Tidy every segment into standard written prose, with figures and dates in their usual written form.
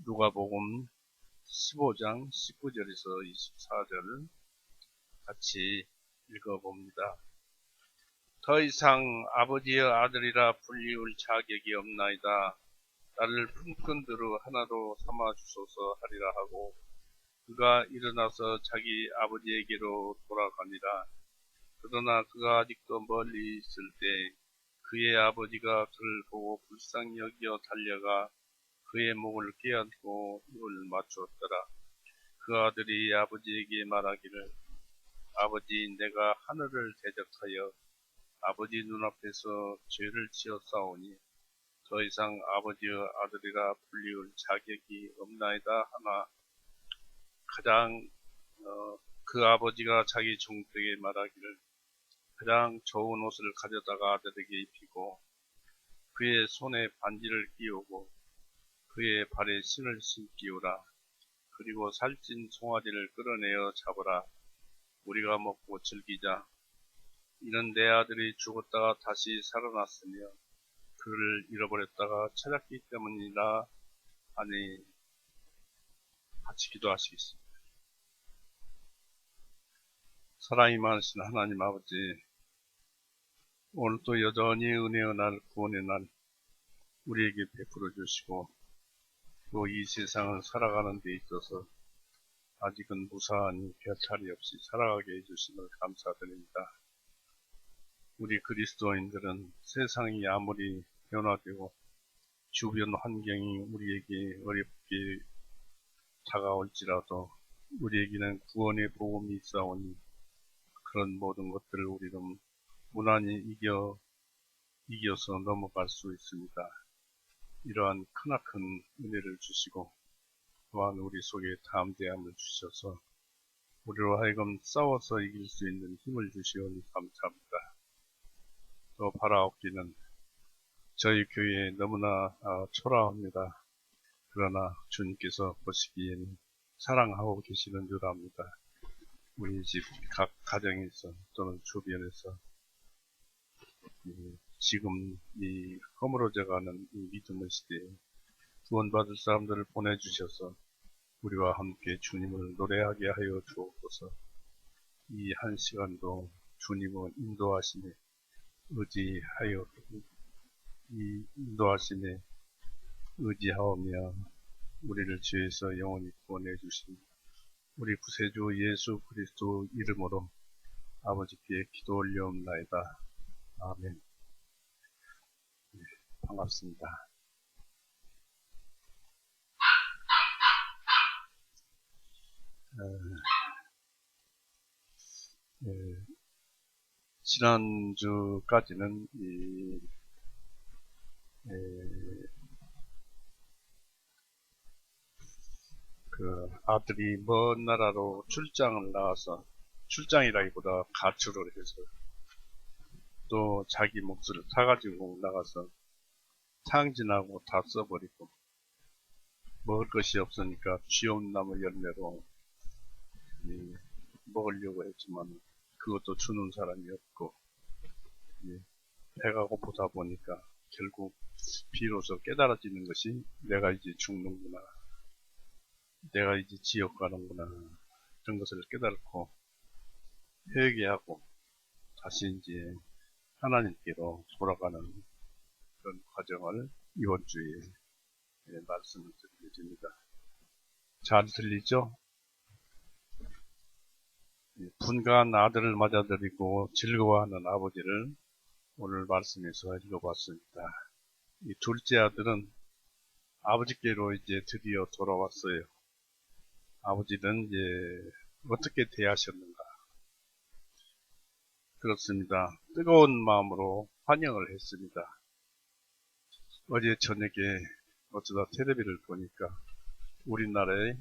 누가복음 15장 19절에서 24절 같이 읽어봅니다. 더 이상 아버지의 아들이라 불리울 자격이 없나이다. 나를 품꾼들로 하나로 삼아 주소서 하리라 하고 그가 일어나서 자기 아버지에게로 돌아가니라. 그러나 그가 아직도 멀리 있을 때 그의 아버지가 그를 보고 불쌍히 여겨 달려가 그의 목을 껴안고 입을 맞추었더라. 그 아들이 아버지에게 말하기를 아버지 내가 하늘을 대적하여 아버지 눈앞에서 죄를 지었사오니 더 이상 아버지의 아들이라 불리울 자격이 없나이다 하나 그 아버지가 자기 종들에게 말하기를 가장 좋은 옷을 가져다가 아들에게 입히고 그의 손에 반지를 끼우고 그의 발에 신을 신기우라. 그리고 살찐 송아지를 끌어내어 잡으라. 우리가 먹고 즐기자. 이는 내 아들이 죽었다가 다시 살아났으며 그를 잃어버렸다가 찾았기 때문이라 하니 같이 기도하시겠습니다. 사랑이 많으신 하나님 아버지, 오늘도 여전히 은혜의 날, 구원의 날 우리에게 베풀어 주시고 또 이 세상을 살아가는 데 있어서 아직은 무사하니 별탈이 없이 살아가게 해주심을 감사드립니다. 우리 그리스도인들은 세상이 아무리 변화되고 주변 환경이 우리에게 어렵게 다가올지라도 우리에게는 구원의 복음이 있사오니 그런 모든 것들을 우리는 무난히 이겨서 넘어갈 수 있습니다. 이러한 크나큰 은혜를 주시고 또한 우리 속에 담대함을 주셔서 우리로 하여금 싸워서 이길 수 있는 힘을 주시오니 감사합니다. 또 바라옵기는 저희 교회에 너무나 초라합니다. 그러나 주님께서 보시기에는 사랑하고 계시는 줄 압니다. 우리 집 각 가정에서 또는 주변에서 지금 이 허물어져가는 이 믿음의 시대에 구원받을 사람들을 보내주셔서 우리와 함께 주님을 노래하게 하여 주옵소서. 이 한 시간도 주님의 인도하심에 의지하여 이 인도하심에 의지하오며 우리를 죄에서 영원히 구원해 주신 우리 구세주 예수 그리스도 이름으로 아버지께 기도 올려옵나이다. 아멘. 네, 반갑습니다. 지난주까지는 그 아들이 먼 나라로 출장을 나가서 출장이라기보다 가출을 해서 또 자기 몫을 사가지고 나가서 탕진하고 다 써버리고 먹을 것이 없으니까 쥐엄나무 열매로 먹으려고 했지만 그것도 주는 사람이 없고 배가 고프다 보니까 결국 비로소 깨달아지는 것이 내가 이제 죽는구나, 내가 이제 지옥 가는구나, 그런 것을 깨달고 회개하고 다시 이제 하나님께로 돌아가는 그런 과정을 이번 주에 말씀을 드립니다. 잘 들리죠? 분가한 아들을 맞아들이고 즐거워하는 아버지를 오늘 말씀에서 읽어봤습니다. 이 둘째 아들은 아버지께로 이제 드디어 돌아왔어요. 아버지는 이제 어떻게 대하셨는가? 그렇습니다. 뜨거운 마음으로 환영을 했습니다. 어제 저녁에 어쩌다 텔레비를 보니까 우리나라에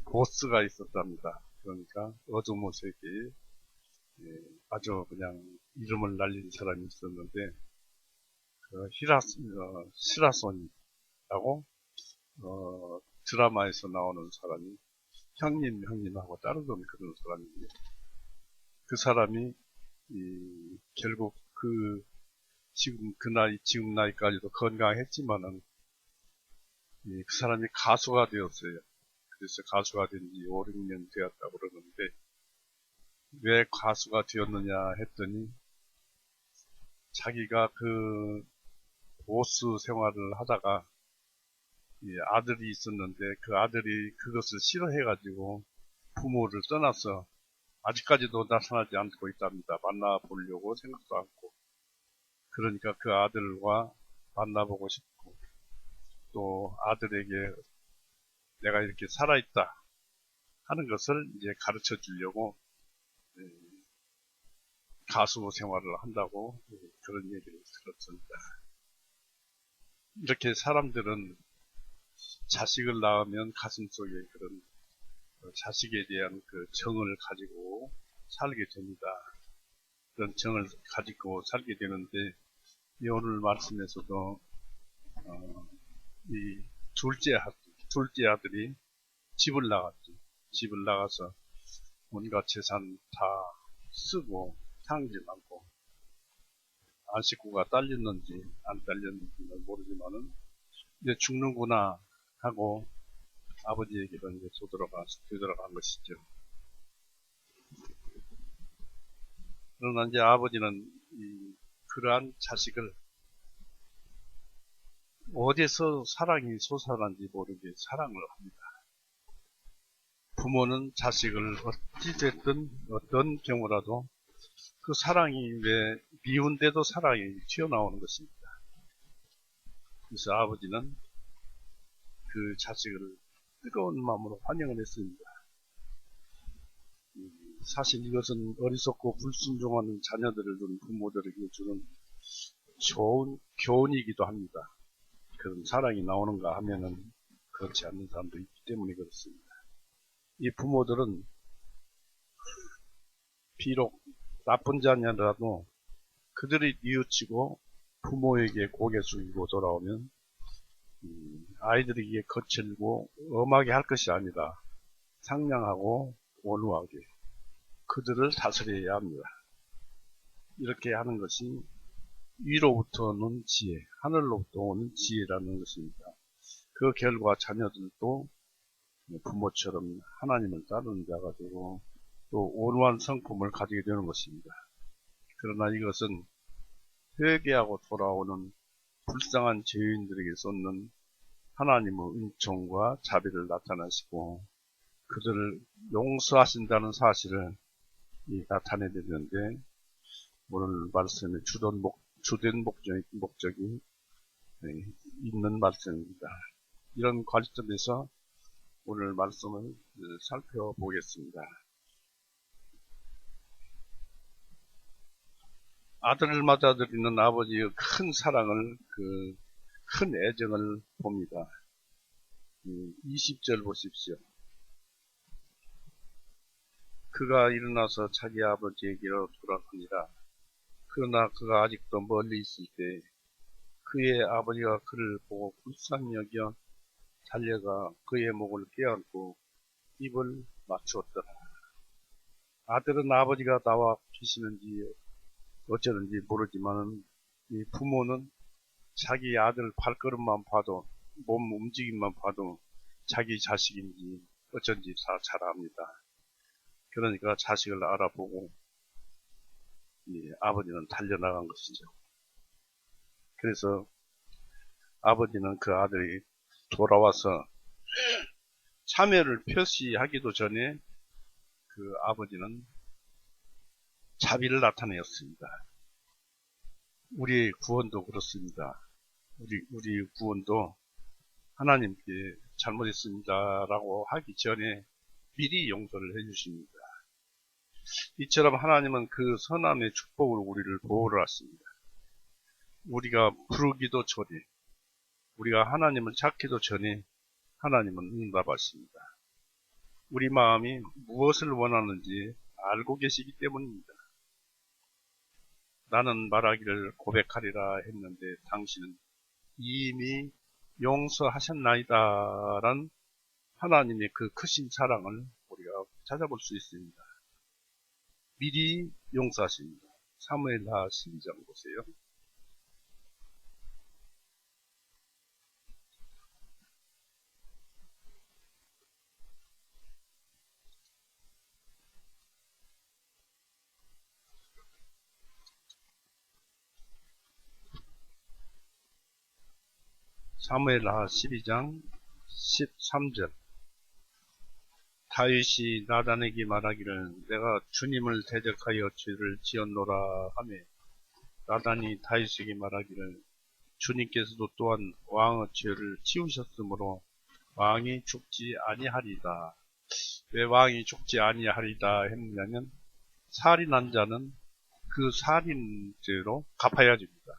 보스가 있었답니다. 그러니까 어두모색이 아주 그냥 이름을 날린 사람이 있었는데 시라손이라고 드라마에서 나오는 사람이 형님하고 따르던 그런 사람인데 그 사람이 결국 지금 나이까지도 건강했지만은 그 사람이 가수가 되었어요. 그래서 가수가 된 지 5, 6년 되었다고 그러는데, 왜 가수가 되었느냐 했더니, 자기가 그 보수 생활을 하다가 아들이 있었는데, 그 아들이 그것을 싫어해가지고 부모를 떠나서 아직까지도 나타나지 않고 있답니다. 만나보려고 생각도 않고. 그러니까 그 아들과 만나보고 싶고, 또 아들에게 내가 이렇게 살아있다 하는 것을 이제 가르쳐 주려고 가수 생활을 한다고 그런 얘기를 들었습니다. 이렇게 사람들은 자식을 낳으면 가슴속에 그런 자식에 대한 그 정을 가지고 살게 됩니다. 그런 정을 가지고 살게 되는데, 이 오늘 말씀에서도 이 둘째 아들이 집을 나갔죠. 집을 나가서 온갖 재산 다 쓰고 탕진하고, 안 식구가 딸렸는지 안 딸렸는지는 모르지만은 이제 죽는구나 하고 아버지에게로 이제 되돌아간 것이죠. 그러나 이제 아버지는 그러한 자식을 어디서 사랑이 솟아난지 모르게 사랑을 합니다. 부모는 자식을 어찌됐든 어떤 경우라도 그 사랑이 왜 미운데도 사랑이 튀어나오는 것입니다. 그래서 아버지는 그 자식을 뜨거운 마음으로 환영을 했습니다. 사실 이것은 어리석고 불순종하는 자녀들을 둔 부모들에게 주는 좋은 교훈이기도 합니다. 그런 사랑이 나오는가 하면은 그렇지 않는 사람도 있기 때문에 그렇습니다. 이 부모들은 비록 나쁜 자녀라도 그들이 뉘우치고 부모에게 고개 숙이고 돌아오면 아이들에게 거칠고 엄하게 할 것이 아니라 상냥하고 온유하게 그들을 다스려야 합니다. 이렇게 하는 것이 위로부터 오는 지혜, 하늘로부터 오는 지혜라는 것입니다. 그 결과 자녀들도 부모처럼 하나님을 따르는 자가 되고 또 온유한 성품을 가지게 되는 것입니다. 그러나 이것은 회개하고 돌아오는 불쌍한 죄인들에게 쏟는 하나님의 은총과 자비를 나타내시고 그들을 용서하신다는 사실을 나타내야 되는데, 오늘 말씀의 주된 목적이 있는 말씀입니다. 이런 관점에서 오늘 말씀을 살펴보겠습니다. 아들을 맞아들이는 아버지의 큰 사랑을, 큰 애정을 봅니다. 20절 보십시오. 그가 일어나서 자기 아버지에게로 돌아갑니다. 그러나 그가 아직도 멀리 있을 때 그의 아버지가 그를 보고 불쌍히 여겨 달려가 그의 목을 껴안고 입을 맞추었더라. 아들은 아버지가 나와 계시는지 어쩌는지 모르지만 이 부모는 자기 아들 발걸음만 봐도, 몸 움직임만 봐도 자기 자식인지 어쩐지 다 잘 압니다. 그러니까 자식을 알아보고 아버지는 달려나간 것이죠. 그래서 아버지는 그 아들이 돌아와서 참여를 표시하기도 전에 그 아버지는 자비를 나타내었습니다. 우리의 구원도 그렇습니다. 우리 구원도 하나님께 잘못했습니다라고 하기 전에 미리 용서를 해주십니다. 이처럼 하나님은 그 선함의 축복으로 우리를 보호를 하십니다. 우리가 부르기도 전에, 우리가 하나님을 찾기도 전에 하나님은 응답하십니다. 우리 마음이 무엇을 원하는지 알고 계시기 때문입니다. 나는 말하기를 고백하리라 했는데 당신은 이미 용서하셨나이다 란 하나님의 그 크신 사랑을 우리가 찾아볼 수 있습니다. 미리 용서하십니다. 사무엘하 12장 보세요. 사무엘하 12장 13절. 다윗이 나단에게 말하기를 내가 주님을 대적하여 죄를 지었노라 하며 나단이 다윗에게 말하기를 주님께서도 또한 왕의 죄를 지우셨으므로 왕이 죽지 아니하리다. 왜 왕이 죽지 아니하리다 했느냐면 살인한 자는 그 살인죄로 갚아야 됩니다.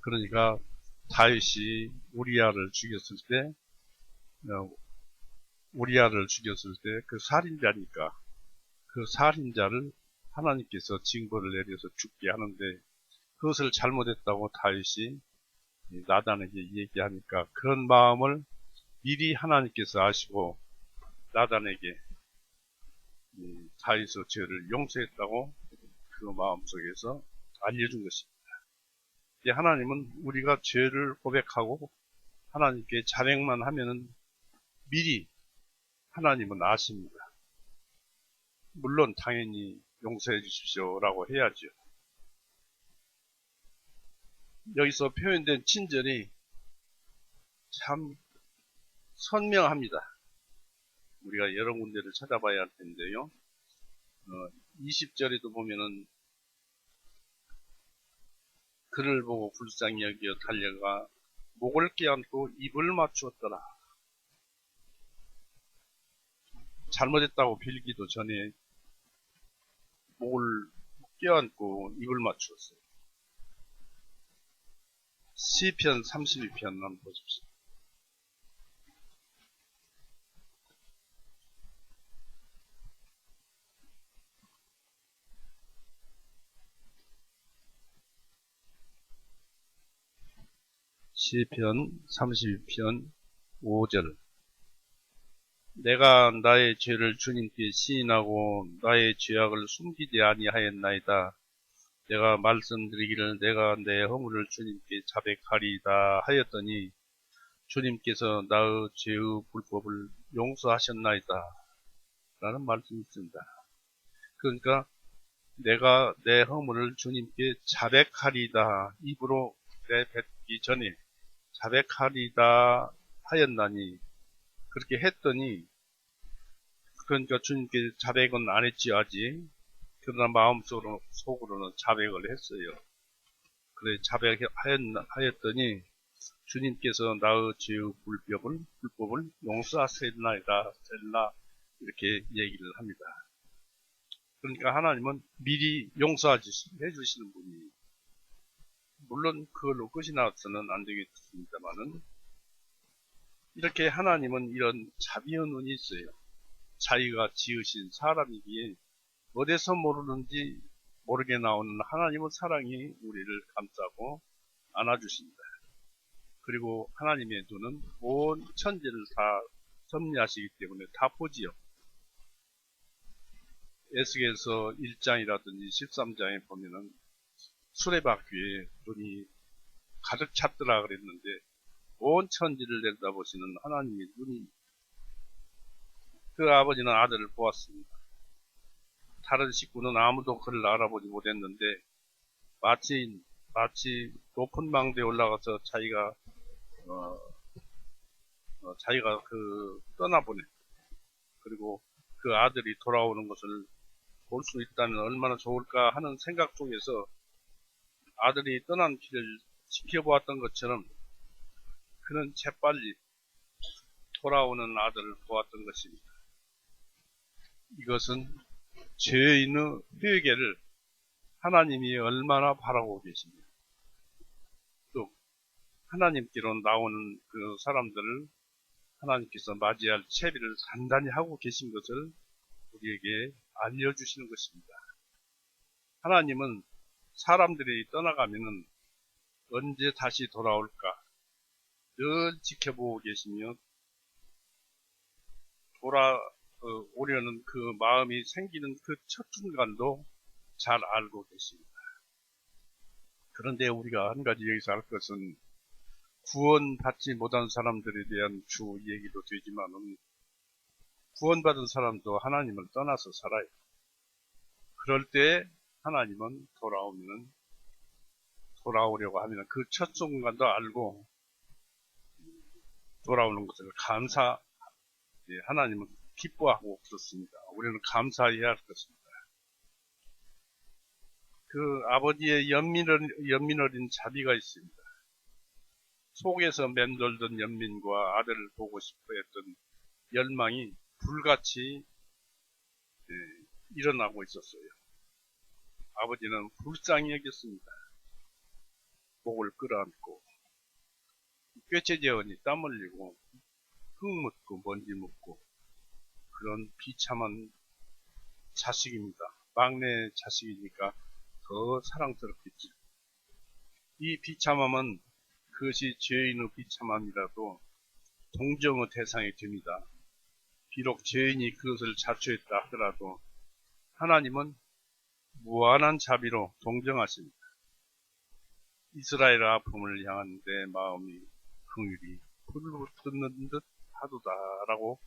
그러니까 다윗이 우리아를 죽였을 때 그 살인자니까 그 살인자를 하나님께서 징벌을 내려서 죽게 하는데 그것을 잘못했다고 다윗이 나단에게 얘기하니까 그런 마음을 미리 하나님께서 아시고 나단에게 다윗의 죄를 용서했다고 그 마음속에서 알려준 것입니다. 하나님은 우리가 죄를 고백하고 하나님께 자백만 하면은 미리 하나님은 아십니다. 물론 당연히 용서해 주십시오라고 해야죠. 여기서 표현된 친절이 참 선명합니다. 우리가 여러 군데를 찾아봐야 할 텐데요. 20절에도 보면은 그를 보고 불쌍히 여겨 달려가 목을 껴안고 입을 맞추었더라. 잘못했다고 빌기도 전에 목을 껴안고 입을 맞추었어요. 시편 32편 한번 보십시오. 시편 32편 5절. 내가 나의 죄를 주님께 시인하고 나의 죄악을 숨기지 아니하였나이다. 내가 말씀드리기를 내가 내 허물을 주님께 자백하리이다 하였더니 주님께서 나의 죄의 불법을 용서하셨나이다 라는 말씀이 있습니다. 그러니까 내가 내 허물을 주님께 자백하리이다, 입으로 내뱉기 전에 자백하리이다 하였나니, 그렇게 했더니, 그러니까 주님께 자백은 안 했지 아직. 그러나 마음속으로는 자백을 했어요. 그래 자백하였더니 주님께서 나의 죄의 불법을 용서하셨나이다 셀라 이렇게 얘기를 합니다. 그러니까 하나님은 미리 용서해 주시는 분이, 물론 그걸로 끝이 나서는 안 되겠습니다만은, 이렇게 하나님은 이런 자비의 눈이 있어요. 자기가 지으신 사람이기에 어디서 모르는지 모르게 나오는 하나님의 사랑이 우리를 감싸고 안아주십니다. 그리고 하나님의 눈은 온 천지를 다 섭리하시기 때문에 다 보지요. 에스겔서 1장이라든지 13장에 보면은 수레바퀴에 눈이 가득 찼더라 그랬는데 온 천지를 내려다보시는 하나님의 눈이, 그 아버지는 아들을 보았습니다. 다른 식구는 아무도 그를 알아보지 못했는데 마치 높은 망대에 올라가서 자기가 떠나보내. 그리고 그 아들이 돌아오는 것을 볼 수 있다면 얼마나 좋을까 하는 생각 속에서 아들이 떠난 길을 지켜보았던 것처럼 그는 재빨리 돌아오는 아들을 보았던 것입니다. 이것은 죄인의 회개를 하나님이 얼마나 바라고 계십니까? 또 하나님께로 나오는 그 사람들을 하나님께서 맞이할 채비를 단단히 하고 계신 것을 우리에게 알려주시는 것입니다. 하나님은 사람들이 떠나가면은 언제 다시 돌아올까 늘 지켜보고 계시며 돌아오려는 그 마음이 생기는 그 첫 순간도 잘 알고 계십니다. 그런데 우리가 한 가지 여기서 알 것은 구원받지 못한 사람들에 대한 주 얘기도 되지만은 구원받은 사람도 하나님을 떠나서 살아요. 그럴 때 하나님은 돌아오려고 하면 그 첫 순간도 알고 돌아오는 것을 하나님은 기뻐하고 그렇습니다. 우리는 감사해야 할 것입니다. 그 아버지의 연민 어린 자비가 있습니다. 속에서 맴돌던 연민과 아들을 보고 싶어 했던 열망이 불같이 일어나고 있었어요. 아버지는 불쌍히 여겼습니다. 목을 끌어안고 꾀체재언이 땀 흘리고 흙 묻고 먼지 묻고 그런 비참한 자식입니다. 막내 자식이니까 더 사랑스럽겠죠. 이 비참함은 그것이 죄인의 비참함이라도 동정의 대상이 됩니다. 비록 죄인이 그것을 자초했다 하더라도 하나님은 무한한 자비로 동정하십니다. 이스라엘 아픔을 향한 내 마음이 긍휼히 불을 뜯는 듯 하도다라고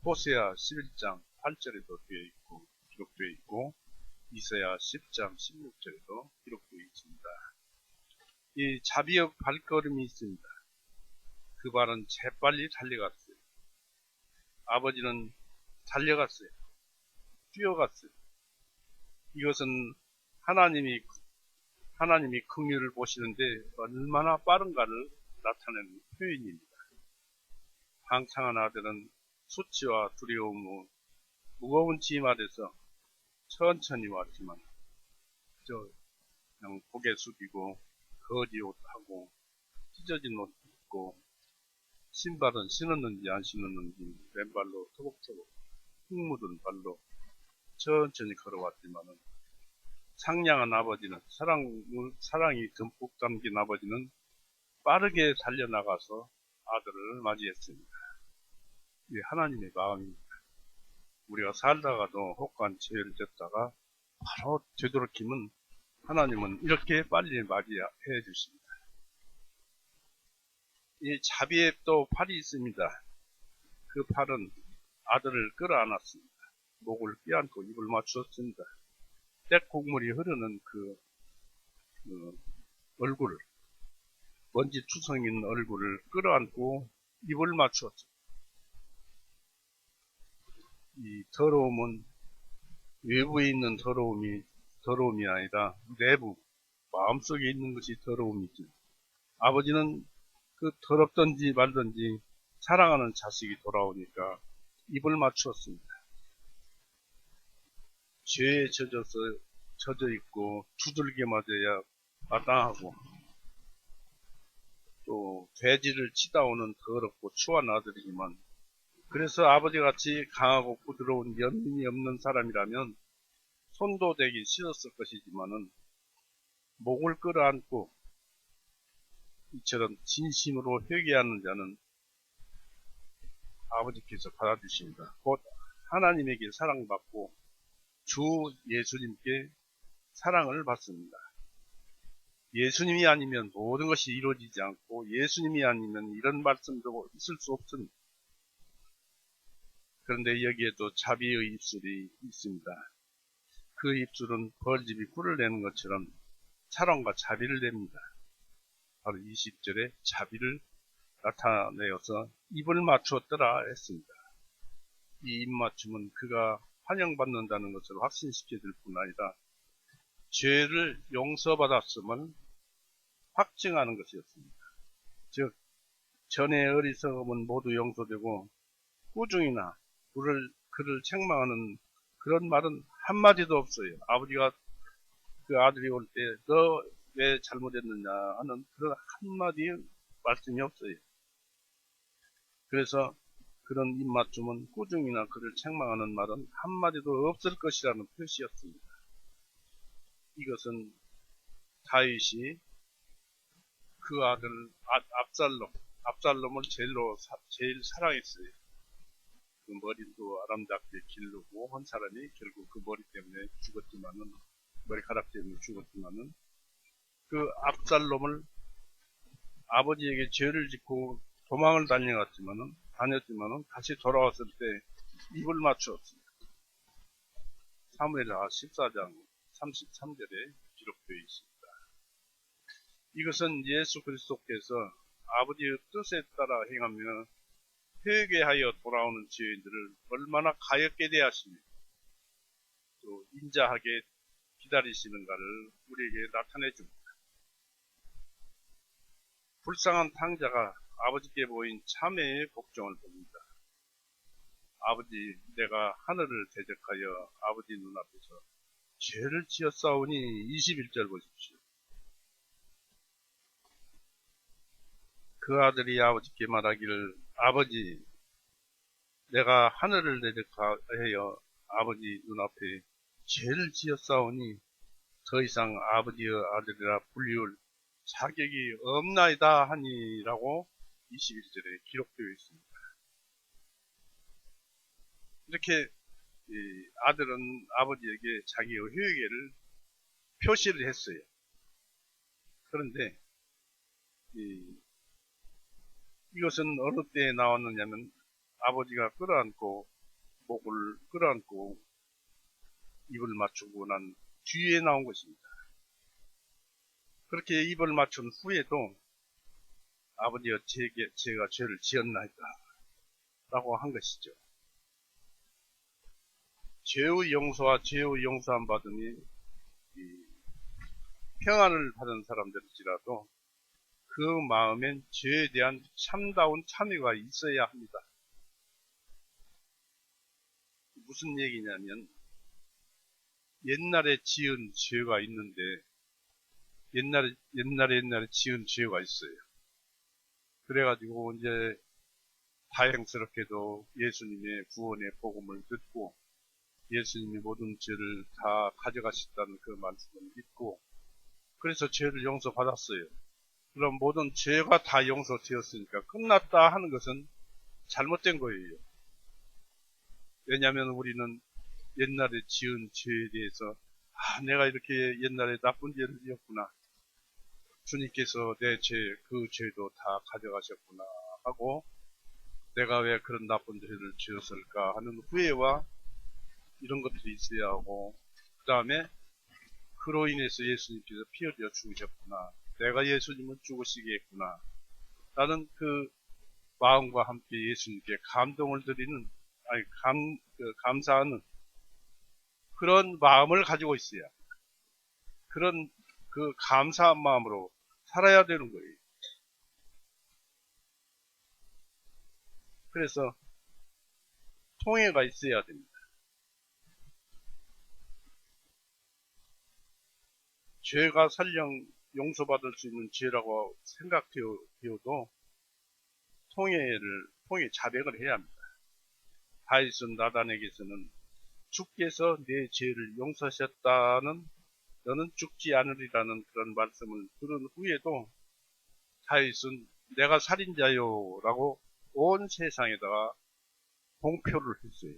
호세아 11장 8절에도 기록되어 있고 이사야 10장 16절에도 기록되어 있습니다. 이 자비의 발걸음이 있습니다. 그 발은 재빨리 달려갔어요. 아버지는 달려갔어요. 뛰어갔어요. 이것은 하나님이 긍휼을 보시는데 얼마나 빠른가를 나타내는 표현입니다. 방탕한 아들은 수치와 두려움, 무거운 짐 아래서 천천히 왔지만 그냥 고개 숙이고 거지 옷하고 찢어진 옷 입고 신발은 신었는지 안 신었는지 맨발로 터벅터벅 흙 묻은 발로 천천히 걸어왔지만은 상냥한 아버지는 사랑이 듬뿍 담긴 아버지는 빠르게 달려나가서 아들을 맞이했습니다. 이게 하나님의 마음입니다. 우리가 살다가도 혹한 죄를 졌다가 바로 되돌이키면 하나님은 이렇게 빨리 맞이해 주십니다. 이 자비에 또 팔이 있습니다. 그 팔은 아들을 끌어안았습니다. 목을 껴안고 입을 맞추었습니다. 떼국물이 흐르는 그 얼굴을, 먼지 투성인 얼굴을 끌어안고 입을 맞추었습니다. 이 더러움은 외부에 있는 더러움이 아니라 내부, 마음속에 있는 것이 더러움이죠. 아버지는 그 더럽던지 말던지 사랑하는 자식이 돌아오니까 입을 맞추었습니다. 죄에 젖어 있고 두들겨 맞아야 마땅하고 또 돼지를 치다 오는 더럽고 추한 아들이지만 그래서 아버지같이 강하고 부드러운 연민이 없는 사람이라면 손도 대기 싫었을 것이지만은 목을 끌어안고 이처럼 진심으로 회개하는 자는 아버지께서 받아주십니다. 곧 하나님에게 사랑받고 주 예수님께 사랑을 받습니다. 예수님이 아니면 모든 것이 이루어지지 않고 예수님이 아니면 이런 말씀도 있을 수 없습니다. 그런데 여기에도 자비의 입술이 있습니다. 그 입술은 벌집이 꿀을 내는 것처럼 사랑과 자비를 냅니다. 바로 20절에 자비를 나타내어서 입을 맞추었더라 했습니다. 이 입맞춤은 그가 환영받는다는 것을 확신시켜 줄 뿐 아니라 죄를 용서받았음을 확증하는 것이었습니다. 즉 전의 어리석음은 모두 용서되고 꾸중이나 그를 책망하는 그런 말은 한마디도 없어요. 아버지가 그 아들이 올 때 너 왜 잘못했느냐 하는 그런 한마디 말씀이 없어요. 그래서 그런 입맞춤은 꾸중이나 그를 책망하는 말은 한마디도 없을 것이라는 표시였습니다. 이것은 다윗이 그 아들 압살롬을 제일 사랑했어요. 그 머리도 아름답게 기르고 한 사람이 결국 그 머리카락 때문에 죽었지만은 그 압살롬을 아버지에게 죄를 짓고 도망을 다녔지만은 다시 돌아왔을 때 입을 맞추었습니다. 사무엘하 14장 33절에 기록되어 있습니다. 이것은 예수 그리스도께서 아버지의 뜻에 따라 행하며 회개하여 돌아오는 죄인들을 얼마나 가엾게 대하시며 또 인자하게 기다리시는가를 우리에게 나타내 줍니다. 불쌍한 탕자가 아버지께 보인 참회의 복종을 봅니다. 아버지, 내가 하늘을 대적하여 아버지 눈앞에서 죄를 지었사오니 21절 보십시오. 그 아들이 아버지께 말하기를 아버지, 내가 하늘을 대적하여 아버지 눈앞에 죄를 지었사오니 더 이상 아버지의 아들이라 불리울 자격이 없나이다 하니라고 21절에 기록되어 있습니다. 이렇게 아들은 아버지에게 자기의 회개를 표시를 했어요. 그런데 이것은 어느 때에 나왔느냐면 아버지가 끌어안고 목을 끌어안고 입을 맞추고 난 뒤에 나온 것입니다. 그렇게 입을 맞춘 후에도 아버지여 제가 죄를 지었나이다 라고 한 것이죠. 죄의 용서와 죄의 용서함 받으니 평안을 받은 사람들일지라도 그 마음엔 죄에 대한 참다운 참회가 있어야 합니다. 무슨 얘기냐면 옛날에 지은 죄가 있는데 옛날에 지은 죄가 있어요. 그래가지고 이제 다행스럽게도 예수님의 구원의 복음을 듣고 예수님이 모든 죄를 다 가져가셨다는 그 말씀을 믿고 그래서 죄를 용서받았어요. 그럼 모든 죄가 다 용서되었으니까 끝났다 하는 것은 잘못된 거예요. 왜냐하면 우리는 옛날에 지은 죄에 대해서 내가 이렇게 옛날에 나쁜 죄를 지었구나. 주님께서 내 죄, 그 죄도 다 가져가셨구나 하고 내가 왜 그런 나쁜 죄를 지었을까 하는 후회와 이런 것들이 있어야 하고 그 다음에 그로 인해서 예수님께서 피 흘려 죽으셨구나. 내가 예수님을 죽으시게 했구나. 나는 그 마음과 함께 예수님께 감동을 드리는 감사하는 그런 마음을 가지고 있어야 그런 그 감사한 마음으로 살아야 되는 거예요. 그래서 통회가 있어야 됩니다. 죄가 설령 용서받을 수 있는 죄라고 생각되어도 통회 자백을 해야 합니다. 다윗은 나단에게서는 주께서 내 죄를 용서하셨다는 너는 죽지 않으리라는 그런 말씀을 들은 후에도 다윗은 내가 살인자요 라고 온 세상에다가 공표를 했어요.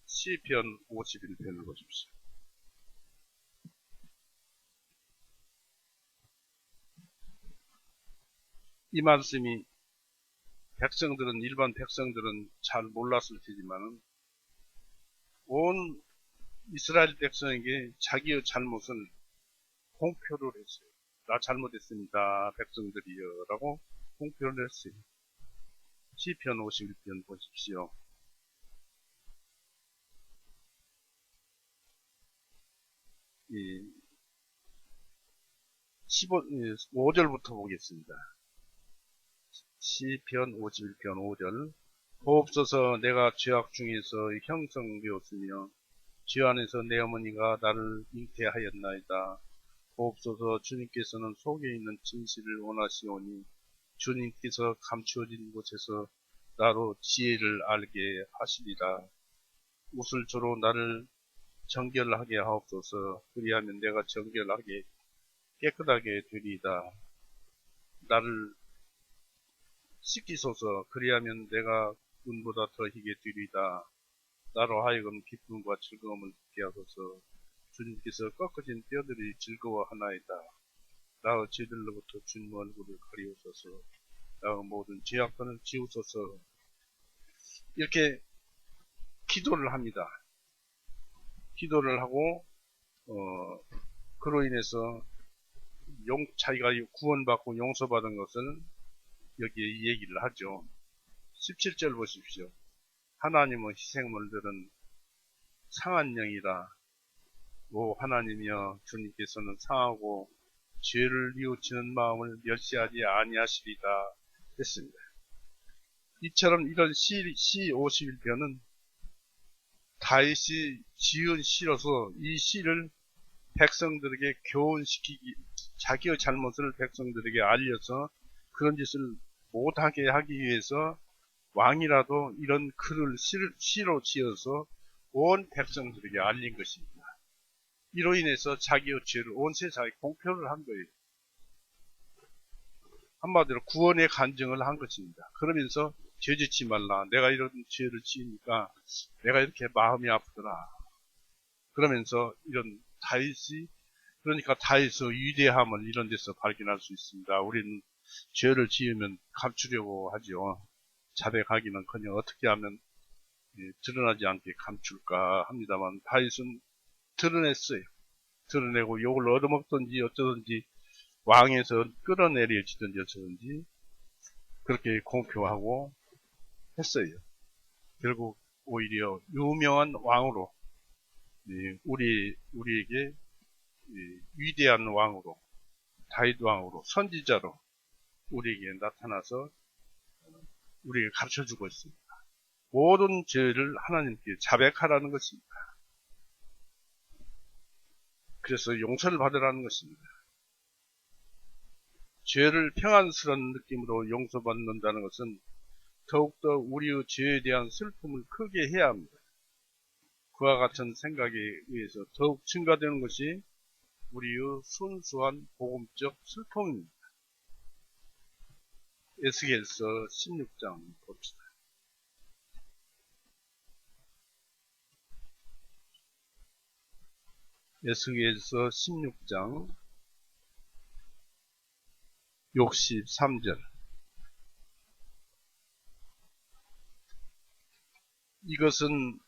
시편 51편을 보십시오. 이 말씀이 일반 백성들은 잘 몰랐을 테지만은 온 이스라엘 백성에게 자기의 잘못을 공표를 했어요. 나 잘못했습니다. 백성들이여 라고 공표를 했어요. 시편 51편 보십시오. 5절부터 보겠습니다. 시편 51편 5절 보옵소서 내가 죄악 중에서 형성되었으며 죄 안에서 내 어머니가 나를 잉태하였나이다. 보옵소서 주님께서는 속에 있는 진실을 원하시오니 주님께서 감추어진 곳에서 나로 지혜를 알게 하시리라. 웃을 조로 나를 정결하게 하옵소서. 그리하면 내가 정결하게 깨끗하게 되리이다. 나를 씻기소서. 그리하면 내가 눈보다 더 희게 되리이다. 나로 하여금 기쁨과 즐거움을 듣게 하소서. 주님께서 꺾어진 뼈들이 즐거워하나이다. 나의 죄들로부터 주님 얼굴을 가리우소서. 나의 모든 죄악들을 지우소서. 이렇게 기도를 합니다. 기도를 하고 그로 인해서 자기가 구원받고 용서받은 것을 여기에 얘기를 하죠. 17절 보십시오. 하나님의 희생물들은 상한 영이라. 오 하나님이여, 주님께서는 상하고 죄를 뉘우치는 마음을 멸시하지 아니하시리다 했습니다. 이처럼 이런 시 51편은 다윗이 지은 시로서 이 시를 백성들에게 교훈시키기, 자기의 잘못을 백성들에게 알려서 그런 짓을 못하게 하기 위해서 왕이라도 이런 글을 시로 지어서 온 백성들에게 알린 것입니다. 이로 인해서 자기의 죄를 온 세상에 공표를 한 거예요. 한마디로 구원의 간증을 한 것입니다. 그러면서 죄 짓지 말라. 내가 이런 죄를 지으니까 내가 이렇게 마음이 아프더라. 그러면서 이런 다윗이, 그러니까 다윗의 위대함을 이런 데서 발견할 수 있습니다. 우리는 죄를 지으면 감추려고 하죠. 자백하기는커녕 어떻게 하면 드러나지 않게 감출까 합니다만, 다윗은 드러냈어요. 드러내고 욕을 얻어먹든지 어쩌든지 왕에서 끌어내려지든지 어쩌든지 그렇게 공표하고 했어요. 결국 오히려 유명한 왕으로, 우리에게 위대한 왕으로, 다윗 왕으로, 선지자로 우리에게 나타나서 우리에게 가르쳐주고 있습니다. 모든 죄를 하나님께 자백하라는 것입니다. 그래서 용서를 받으라는 것입니다. 죄를 평안스러운 느낌으로 용서받는다는 것은 더욱더 우리의 죄에 대한 슬픔을 크게 해야 합니다. 그와 같은 생각에 의해서 더욱 증가되는 것이 우리의 순수한 복음적 슬픔입니다. 에스겔서 16장 봅시다. 에스겔서 16장 63절. 이것은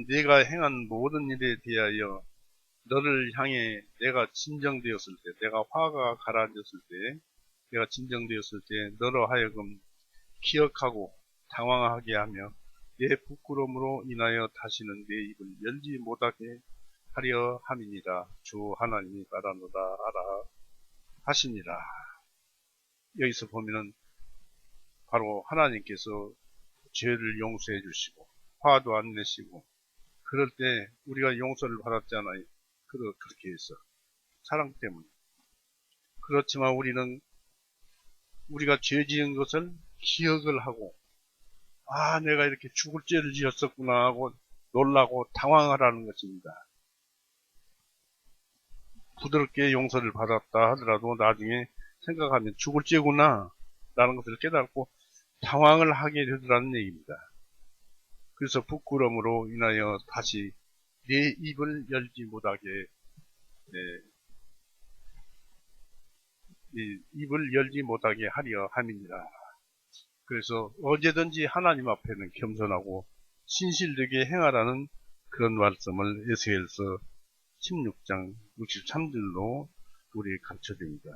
내가 행한 모든 일에 대하여 너를 향해 내가 진정되었을 때, 내가 화가 가라앉았을 때, 내가 진정되었을 때 너로 하여금 기억하고 당황하게 하며 내 부끄러움으로 인하여 다시는 내 입을 열지 못하게 하려 함이니라. 주 하나님이 말하노라 하라 하시니라. 여기서 보면은 바로 하나님께서 죄를 용서해 주시고 화도 안 내시고, 그럴 때 우리가 용서를 받았잖아요. 그렇게 해서 사랑 때문에. 그렇지만 우리가 죄 지은 것을 기억을 하고, 내가 이렇게 죽을 죄를 지었었구나 하고 놀라고 당황하라는 것입니다. 부드럽게 용서를 받았다 하더라도 나중에 생각하면 죽을 죄구나 라는 것을 깨닫고 당황을 하게 되더라는 얘기입니다. 그래서 부끄러움으로 인하여 다시 내 입을 열지 못하게, 입을 열지 못하게 하려 함이니라. 그래서 언제든지 하나님 앞에는 겸손하고 신실되게 행하라는 그런 말씀을 에스겔서 16장 63절로 우리에게 가르쳐줍니다.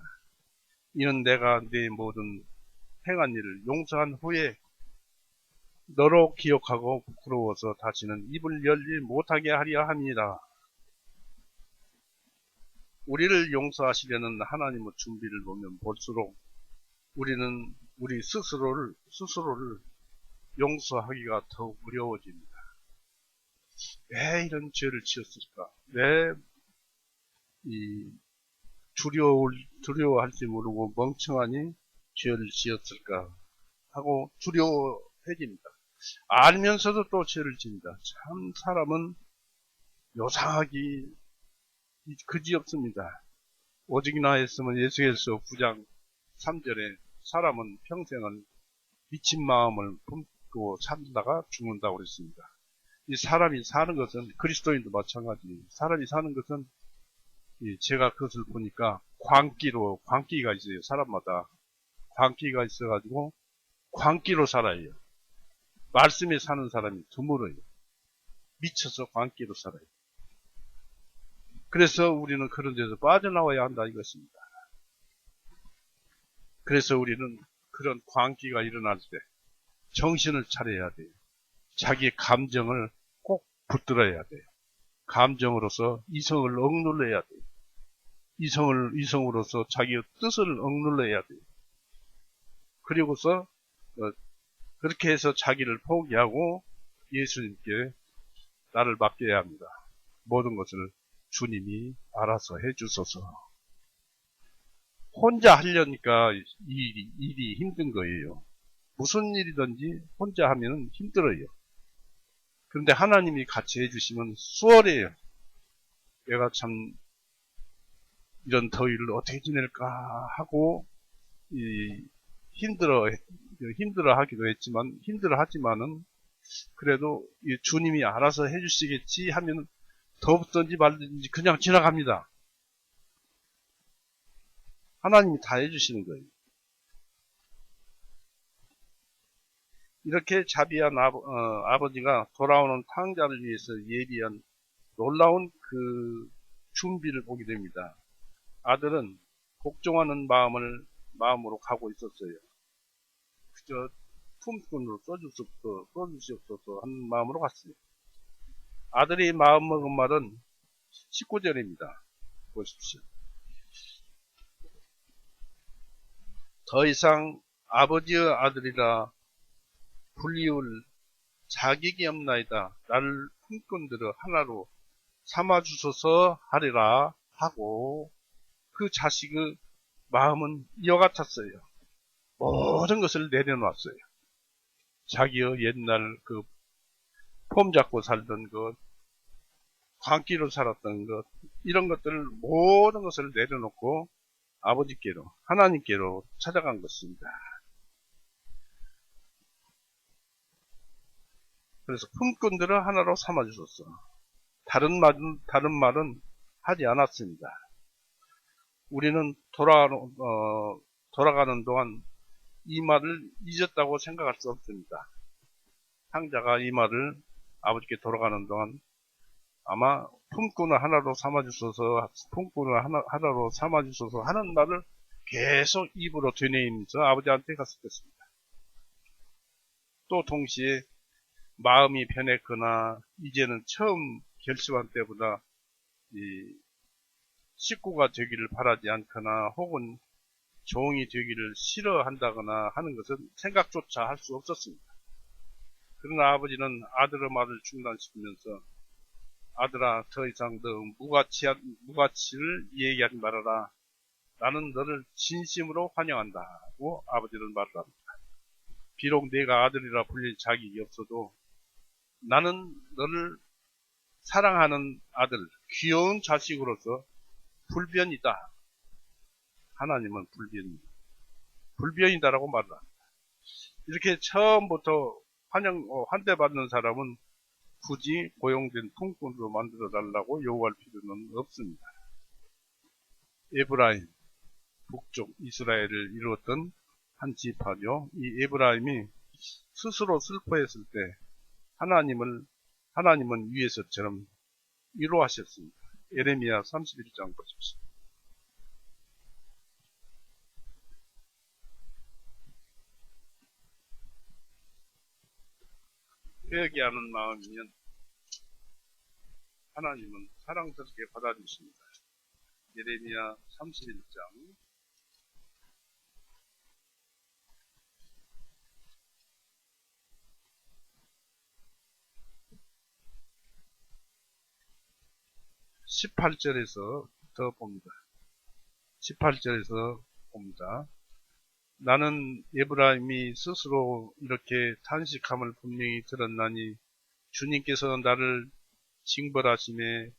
이는 내가 내 모든 행한 일을 용서한 후에 너로 기억하고 부끄러워서 다시는 입을 열지 못하게 하려 함이라. 우리를 용서하시려는 하나님의 준비를 보면 볼수록 우리는 우리 스스로를 용서하기가 더욱 어려워집니다. 왜 이런 죄를 지었을까? 왜 두려워할지 모르고 멍청하니 죄를 지었을까? 하고 두려워해집니다. 알면서도 또 죄를 집니다. 참 사람은 요상하기 그지없습니다. 오직이나 했으면 에스겔서 9장 3절에 사람은 평생을 미친 마음을 품고 살다가 죽는다고 그랬습니다. 이 사람이 사는 것은, 그리스도인도 마찬가지예요. 사람이 사는 것은, 제가 그것을 보니까 광기가 있어요. 사람마다 광기가 있어가지고 광기로 살아요. 말씀에 사는 사람이 드물어요. 미쳐서 광기로 살아요. 그래서 우리는 그런 데서 빠져나와야 한다 이것입니다. 그래서 우리는 그런 광기가 일어날 때 정신을 차려야 돼요. 자기의 감정을 꼭 붙들어야 돼요. 감정으로서 이성을 억눌러야 돼요. 이성으로서 자기의 뜻을 억눌러야 돼요. 그리고서 그렇게 해서 자기를 포기하고 예수님께 나를 맡겨야 합니다. 모든 것을 주님이 알아서 해주소서. 혼자 하려니까 일이 힘든 거예요. 무슨 일이든지 혼자 하면 힘들어요. 그런데 하나님이 같이 해주시면 수월해요. 내가 참 이런 더위를 어떻게 지낼까 하고 힘들어 하기도 했지만 힘들어하지만은 그래도 주님이 알아서 해주시겠지 하면 덥든지 말든지 그냥 지나갑니다. 하나님이 다 해주시는 거예요. 이렇게 자비한 아버지가 돌아오는 탕자를 위해서 예비한 놀라운 그 준비를 보게 됩니다. 아들은 복종하는 마음으로 가고 있었어요. 그저 품꾼으로 써주시옵소서 하는 마음으로 갔어요. 아들이 마음먹은 말은 19절입니다. 보십시오. 더 이상 아버지의 아들이라 불리울 자격이 없나이다. 나를 품꾼들을 하나로 삼아주소서 하리라 하고 그 자식의 마음은 이와 같았어요. 모든 것을 내려놨어요. 자기의 옛날 그 폼 잡고 살던 것, 광기로 살았던 것, 이런 것들을 모든 것을 내려놓고 아버지께로, 하나님께로 찾아간 것입니다. 그래서 품꾼들을 하나로 삼아주셨어. 다른 말은 하지 않았습니다. 우리는 돌아가는 동안 이 말을 잊었다고 생각할 수 없습니다. 탕자가 이 말을 아버지께 돌아가는 동안 아마 품꾼을 하나로 삼아주소서 하는 말을 계속 입으로 되뇌이면서 아버지한테 갔을 것입니다. 또 동시에 마음이 변했거나 이제는 처음 결심한 때보다 식구가 되기를 바라지 않거나 혹은 종이 되기를 싫어한다거나 하는 것은 생각조차 할 수 없었습니다. 그러나 아버지는 아들의 말을 중단시키면서 아들아, 더 이상 너 무가치를 얘기하지 말아라. 나는 너를 진심으로 환영한다고 아버지는 말을 합니다. 비록 내가 아들이라 불릴 자격이 없어도 나는 너를 사랑하는 아들, 귀여운 자식으로서 불변이다. 하나님은 불변이다라고 말을 합니다. 이렇게 처음부터 환대받는 사람은 굳이 고용된 품꾼으로 만들어 달라고 요구할 필요는 없습니다. 에브라임, 북쪽 이스라엘을 이루었던 한 지파죠. 이 에브라임이 스스로 슬퍼했을 때 하나님은 위에서처럼 위로하셨습니다. 예레미야 31장 보십시오. 회개하는 마음이면 하나님은 사랑스럽게 받아주십니다. 예레미야 31장 18절에서 더 봅니다. 18절에서 봅니다. 나는 에브라임이 스스로 이렇게 탄식함을 분명히 들었나니 주님께서 나를 징벌하심에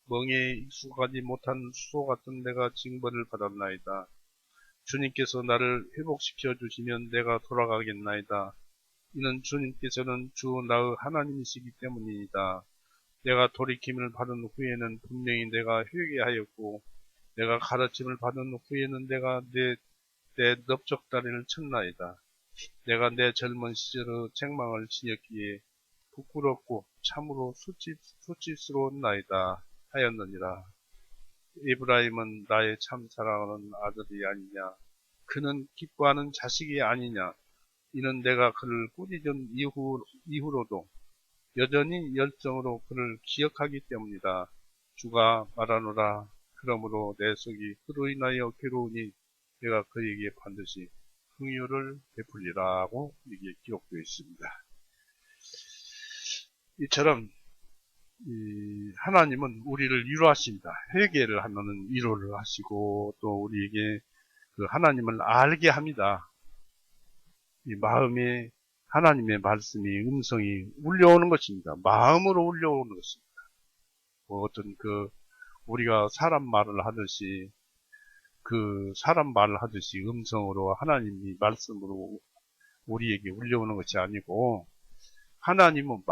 멍에 익숙하지 못한 수소 같은 내가 징벌을 받았나이다. 주님께서 나를 회복시켜 주시면 내가 돌아가겠나이다. 이는 주님께서는 주 나의 하나님이시기 때문이다. 내가 돌이킴을 받은 후에는 분명히 내가 회개하였고 내가 가르침을 받은 후에는 내가 내 넓적다리를 쳤나이다. 내가 내 젊은 시절의 책망을 지녔기에 부끄럽고 참으로 수치스러운 나이다 하였느니라. 에브라임은 나의 참 사랑하는 아들이 아니냐. 그는 기뻐하는 자식이 아니냐. 이는 내가 그를 꾸짖은 이후로도 여전히 열정으로 그를 기억하기 때문이다. 주가 말하노라. 그러므로 내 속이 그로 인하여 괴로우니 내가 그에게 반드시 긍휼을 베풀리라고 이게 기록되어 있습니다. 이처럼 하나님은 우리를 위로하십니다. 회개를 하면은 위로를 하시고 또 우리에게 그 하나님을 알게 합니다. 이 마음에 하나님의 말씀이 음성이 울려오는 것입니다. 마음으로 울려오는 것입니다. 뭐 어떤 우리가 사람 말을 하듯이 음성으로 하나님이 말씀으로 우리에게 울려오는 것이 아니고 하나님은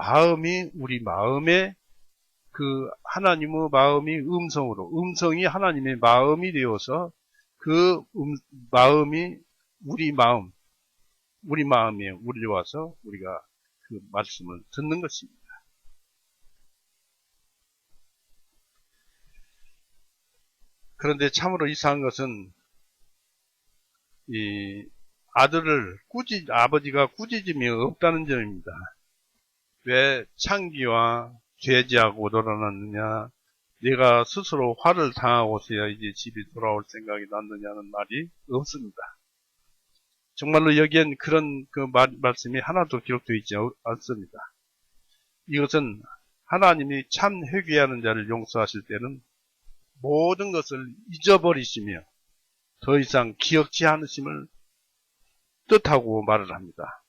우리 마음에 하나님의 마음이 음성이 하나님의 마음이 되어서 마음이 우리 마음에 울려와서 우리가 그 말씀을 듣는 것입니다. 그런데 참으로 이상한 것은 이 아버지가 꾸짖음이 없다는 점입니다. 왜 창기와 죄지하고 놀아났느냐? 내가 스스로 화를 당하고서야 이제 집에 돌아올 생각이 났느냐는 말이 없습니다. 정말로 여기엔 그런 말씀이 하나도 기록되어 있지 않습니다. 이것은 하나님이 참 회개하는 자를 용서하실 때는 모든 것을 잊어버리시며 더 이상 기억지 않으심을 뜻하고 말을 합니다.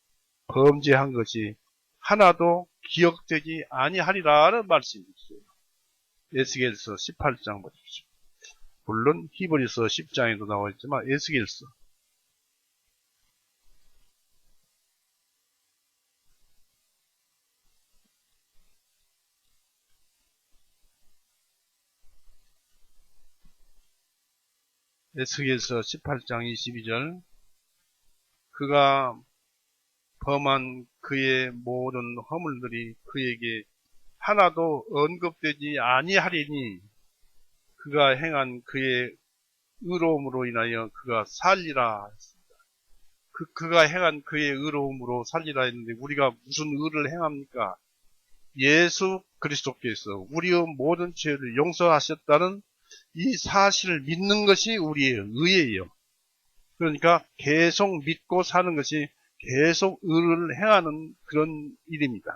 범죄한 것이 하나도 기억되지 아니하리라는 말씀이 있어요. 에스겔서 18장 보십시오. 물론 히브리서 10장에도 나와 있지만 에스겔서 에스겔서 18장 22절 그가 범한 그의 모든 허물들이 그에게 하나도 언급되지 아니하리니 그가 행한 그의 의로움으로 인하여 그가 살리라 했습니다. 그가 행한 그의 의로움으로 살리라 했는데 우리가 무슨 의를 행합니까? 예수 그리스도께서 우리의 모든 죄를 용서하셨다는 이 사실을 믿는 것이 우리의 의예요. 그러니까 계속 믿고 사는 것이 계속 의를 행하는 그런 일입니다.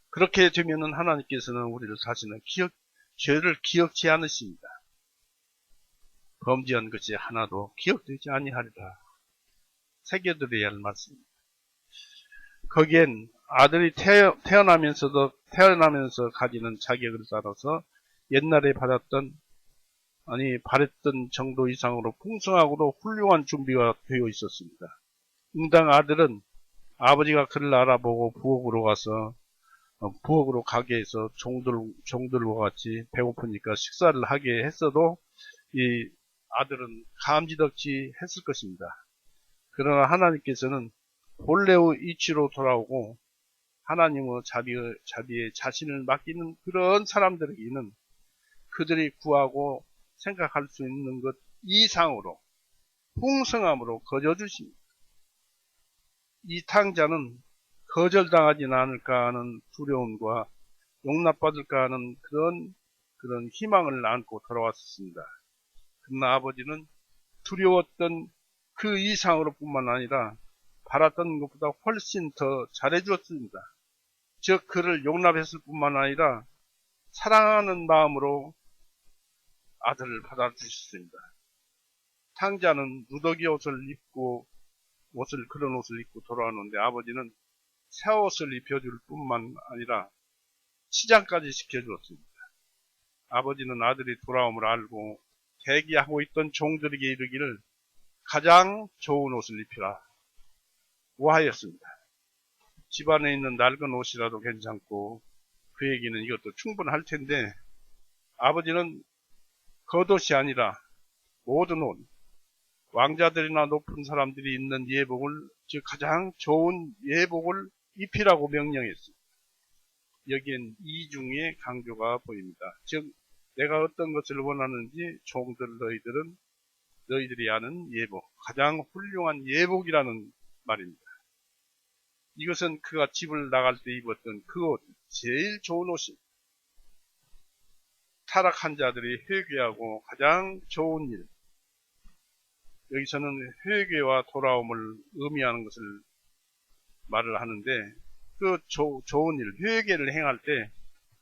그렇게 되면은 하나님께서는 우리를 다시는 죄를 기억지 않으십니다. 범죄한 것이 하나도 기억되지 아니하리라. 새겨드려야 할 말씀입니다. 거기엔 아들이 태어나면서 가지는 자격을 따라서 옛날에 바랬던 정도 이상으로 풍성하고도 훌륭한 준비가 되어 있었습니다. 응당 아들은 아버지가 그를 알아보고 부엌으로 가게 해서 종들과 같이 배고프니까 식사를 하게 했어도 이 아들은 감지덕지 했을 것입니다. 그러나 하나님께서는 본래의 이치로 돌아오고 하나님의 자비에 자신을 맡기는 그런 사람들에게는 그들이 구하고 생각할 수 있는 것 이상으로 풍성함으로 거저주십니다. 이 탕자는 거절당하지는 않을까 하는 두려움과 용납받을까 하는 그런 희망을 안고 돌아왔습니다. 그러나 아버지는 두려웠던 그 이상으로 뿐만 아니라 바랐던 것보다 훨씬 더 잘해주었습니다. 즉 그를 용납했을 뿐만 아니라 사랑하는 마음으로 아들을 받아주셨습니다. 탕자는 누더기 그런 옷을 입고 돌아왔는데 아버지는 새 옷을 입혀줄 뿐만 아니라 치장까지 시켜주었습니다. 아버지는 아들이 돌아옴을 알고 대기하고 있던 종들에게 이르기를 가장 좋은 옷을 입히라 고하였습니다. 집안에 있는 낡은 옷이라도 괜찮고 그에게는 이것도 충분할 텐데 아버지는 겉옷이 아니라 모든 옷, 왕자들이나 높은 사람들이 입는 예복을, 즉 가장 좋은 예복을 입히라고 명령했습니다. 여기엔 이중의 강조가 보입니다. 즉 내가 어떤 것을 원하는지 종들 너희들이 아는 예복, 가장 훌륭한 예복이라는 말입니다. 이것은 그가 집을 나갈 때 입었던 그 옷, 제일 좋은 옷입니다. 타락한 자들이 회개하고 가장 좋은 일, 여기서는 회개와 돌아옴을 의미하는 것을 말을 하는데 그 좋은 일, 회개를 행할 때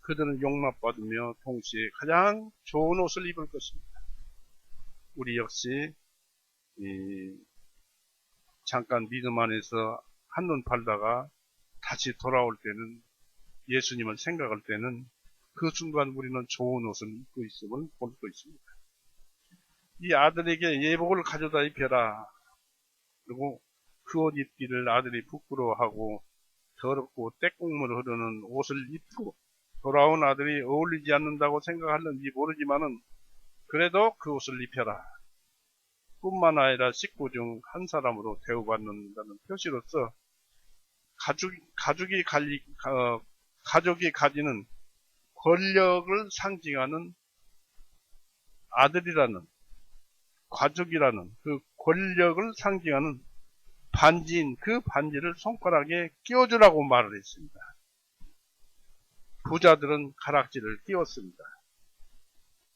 그들은 용납받으며 동시에 가장 좋은 옷을 입을 것입니다. 우리 역시 잠깐 믿음 안에서 한눈 팔다가 다시 돌아올 때는, 예수님을 생각할 때는 그 순간 우리는 좋은 옷을 입고 있음을 볼 수 있습니다. 이 아들에게 예복을 가져다 입혀라. 그리고 그 옷 입기를 아들이 부끄러워하고 더럽고 때국물 흐르는 옷을 입고 돌아온 아들이 어울리지 않는다고 생각하는지 모르지만은 그래도 그 옷을 입혀라. 뿐만 아니라 식구 중 한 사람으로 대우받는다는 표시로서 가족이 가지는 권력을 상징하는 아들이라는, 가족이라는 그 권력을 상징하는 반지인 그 반지를 손가락에 끼워주라고 말을 했습니다. 부자들은 가락지를 끼웠습니다.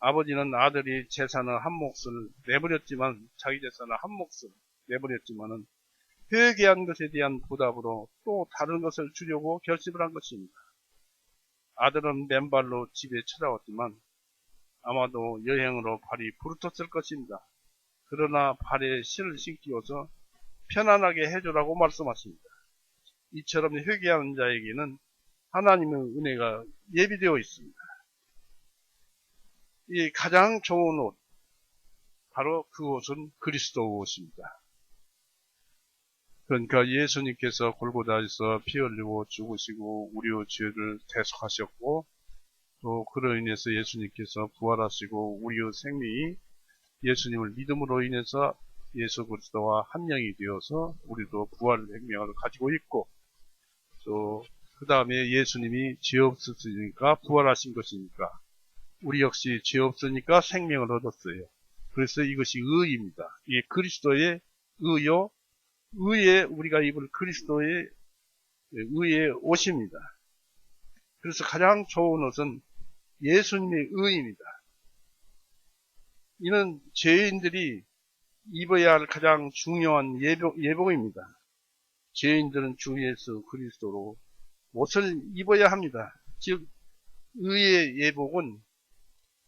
아버지는 아들이 재산의 한 몫을 내버렸지만, 자기 재산의 한 몫을 내버렸지만은 회개한 것에 대한 보답으로 또 다른 것을 주려고 결심을 한 것입니다. 아들은 맨발로 집에 찾아왔지만 아마도 여행으로 발이 부르텄을 것입니다. 그러나 발에 신을 신기워서 편안하게 해주라고 말씀하십니다. 이처럼 회개하는 자에게는 하나님의 은혜가 예비되어 있습니다. 이 가장 좋은 옷, 바로 그 옷은 그리스도 옷입니다. 그러니까 예수님께서 골고다에서 피 흘리고 죽으시고 우리의 죄를 대속하셨고, 또 그로 인해서 예수님께서 부활하시고 우리의 생명이 예수님을 믿음으로 인해서 예수 그리스도와 한 영이 되어서 우리도 부활의 생명을 가지고 있고, 또 그 다음에 예수님이 죄 없으시니까 부활하신 것이니까 우리 역시 죄 없으니까 생명을 얻었어요. 그래서 이것이 의입니다. 이게 그리스도의 의요, 의에 우리가 입을 그리스도의 의의 옷입니다. 그래서 가장 좋은 옷은 예수님의 의입니다. 이는 죄인들이 입어야 할 가장 중요한 예복입니다. 죄인들은 주 예수 그리스도로 옷을 입어야 합니다. 즉 의의 예복은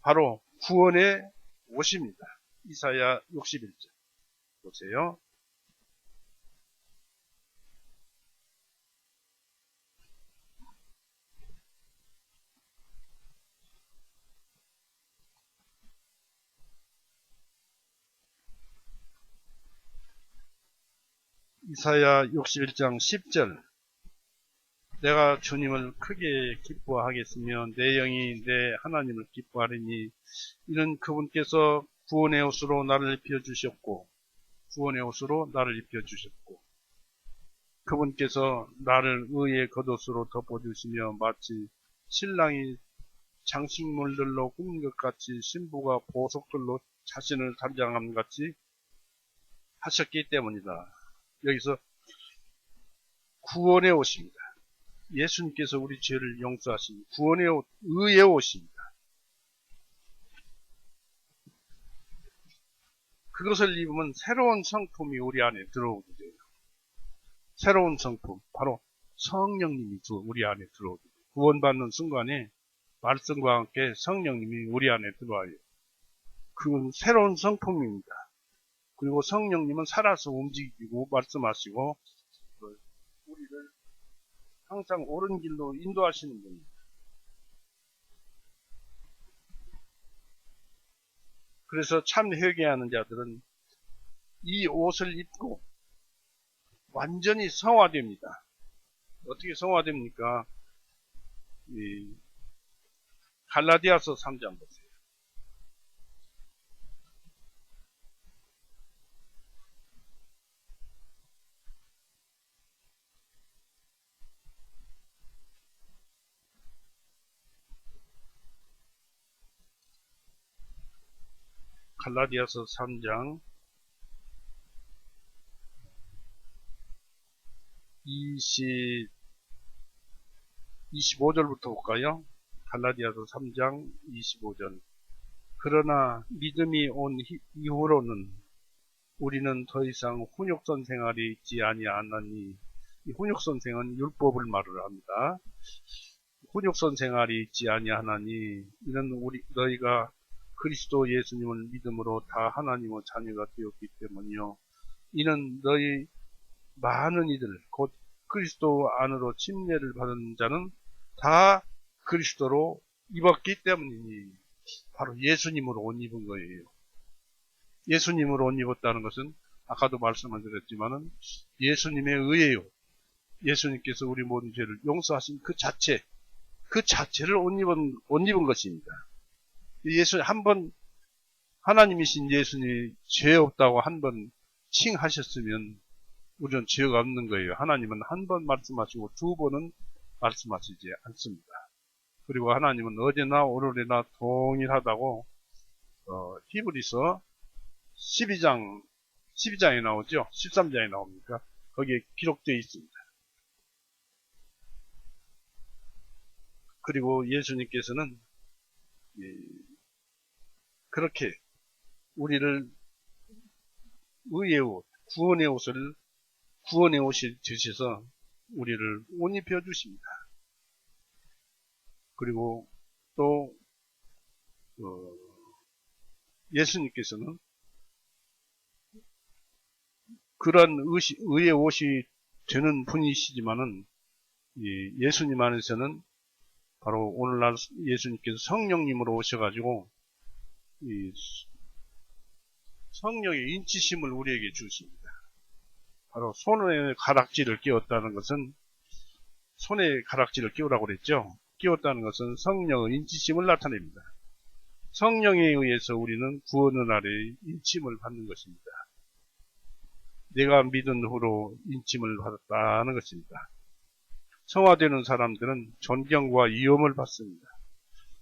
바로 구원의 옷입니다. 이사야 61절 보세요. 이사야 61장 10절, 내가 주님을 크게 기뻐하겠으며 내 영이 내 하나님을 기뻐하리니 이는 그분께서 구원의 옷으로 나를 입혀주셨고 그분께서 나를 의의 겉옷으로 덮어주시며 마치 신랑이 장식물들로 꾸민 것 같이 신부가 보석들로 자신을 단장함 같이 하셨기 때문이다. 여기서 구원의 옷입니다. 예수님께서 우리 죄를 용서하신 구원의 옷, 의의 옷입니다. 그것을 입으면 새로운 성품이 우리 안에 들어오게 돼요. 새로운 성품, 바로 성령님이 우리 안에 들어오게 돼요. 구원받는 순간에 말씀과 함께 성령님이 우리 안에 들어와요. 그건 새로운 성품입니다. 그리고 성령님은 살아서 움직이고 말씀하시고 우리를 항상 옳은 길로 인도하시는 분입니다. 그래서 참 회개하는 자들은 이 옷을 입고 완전히 성화됩니다. 어떻게 성화됩니까? 갈라디아서 3장 보세요. 갈라디아서 3장 25절부터 볼까요? 갈라디아서 3장 25절. 그러나 믿음이 온 이후로는 우리는 더 이상 훈육선 생활이 있지 아니하나니, 이 훈육선 생활은 율법을 말을 합니다. 훈육선 생활이 있지 아니하나니 이는 너희가 그리스도 예수님을 믿음으로 다 하나님의 자녀가 되었기 때문이요. 이는 너희 많은 이들 곧 그리스도 안으로 침례를 받은 자는 다 그리스도로 입었기 때문이니, 바로 예수님으로 옷 입은 거예요. 예수님으로 옷 입었다는 것은 아까도 말씀을 드렸지만은 예수님의 의예요. 예수님께서 우리 모든 죄를 용서하신 그 자체를 옷 입은 것입니다. 한번 하나님이신 예수님이 죄 없다고 한 번 칭하셨으면 우리는 죄가 없는 거예요. 하나님은 한 번 말씀하시고 두 번은 말씀하시지 않습니다. 그리고 하나님은 어제나 오늘이나 동일하다고 히브리서 12장에 나오죠. 13장에 나옵니까? 거기에 기록되어 있습니다. 그리고 예수님께서는 그렇게 우리를 의의 옷, 구원의 옷이 되셔서 우리를 옷 입혀 주십니다. 그리고 또 예수님께서는 그런 의의 옷이 되는 분이시지만은 예수님 안에서는 바로 오늘날 예수님께서 성령님으로 오셔가지고 성령의 인치심을 우리에게 주십니다. 바로 손에 가락지를 끼웠다는 것은, 손에 가락지를 끼우라고 그랬죠. 끼웠다는 것은 성령의 인치심을 나타냅니다. 성령에 의해서 우리는 구원의 아래 인침을 받는 것입니다. 내가 믿은 후로 인침을 받았다는 것입니다. 성화되는 사람들은 존경과 위엄을 받습니다.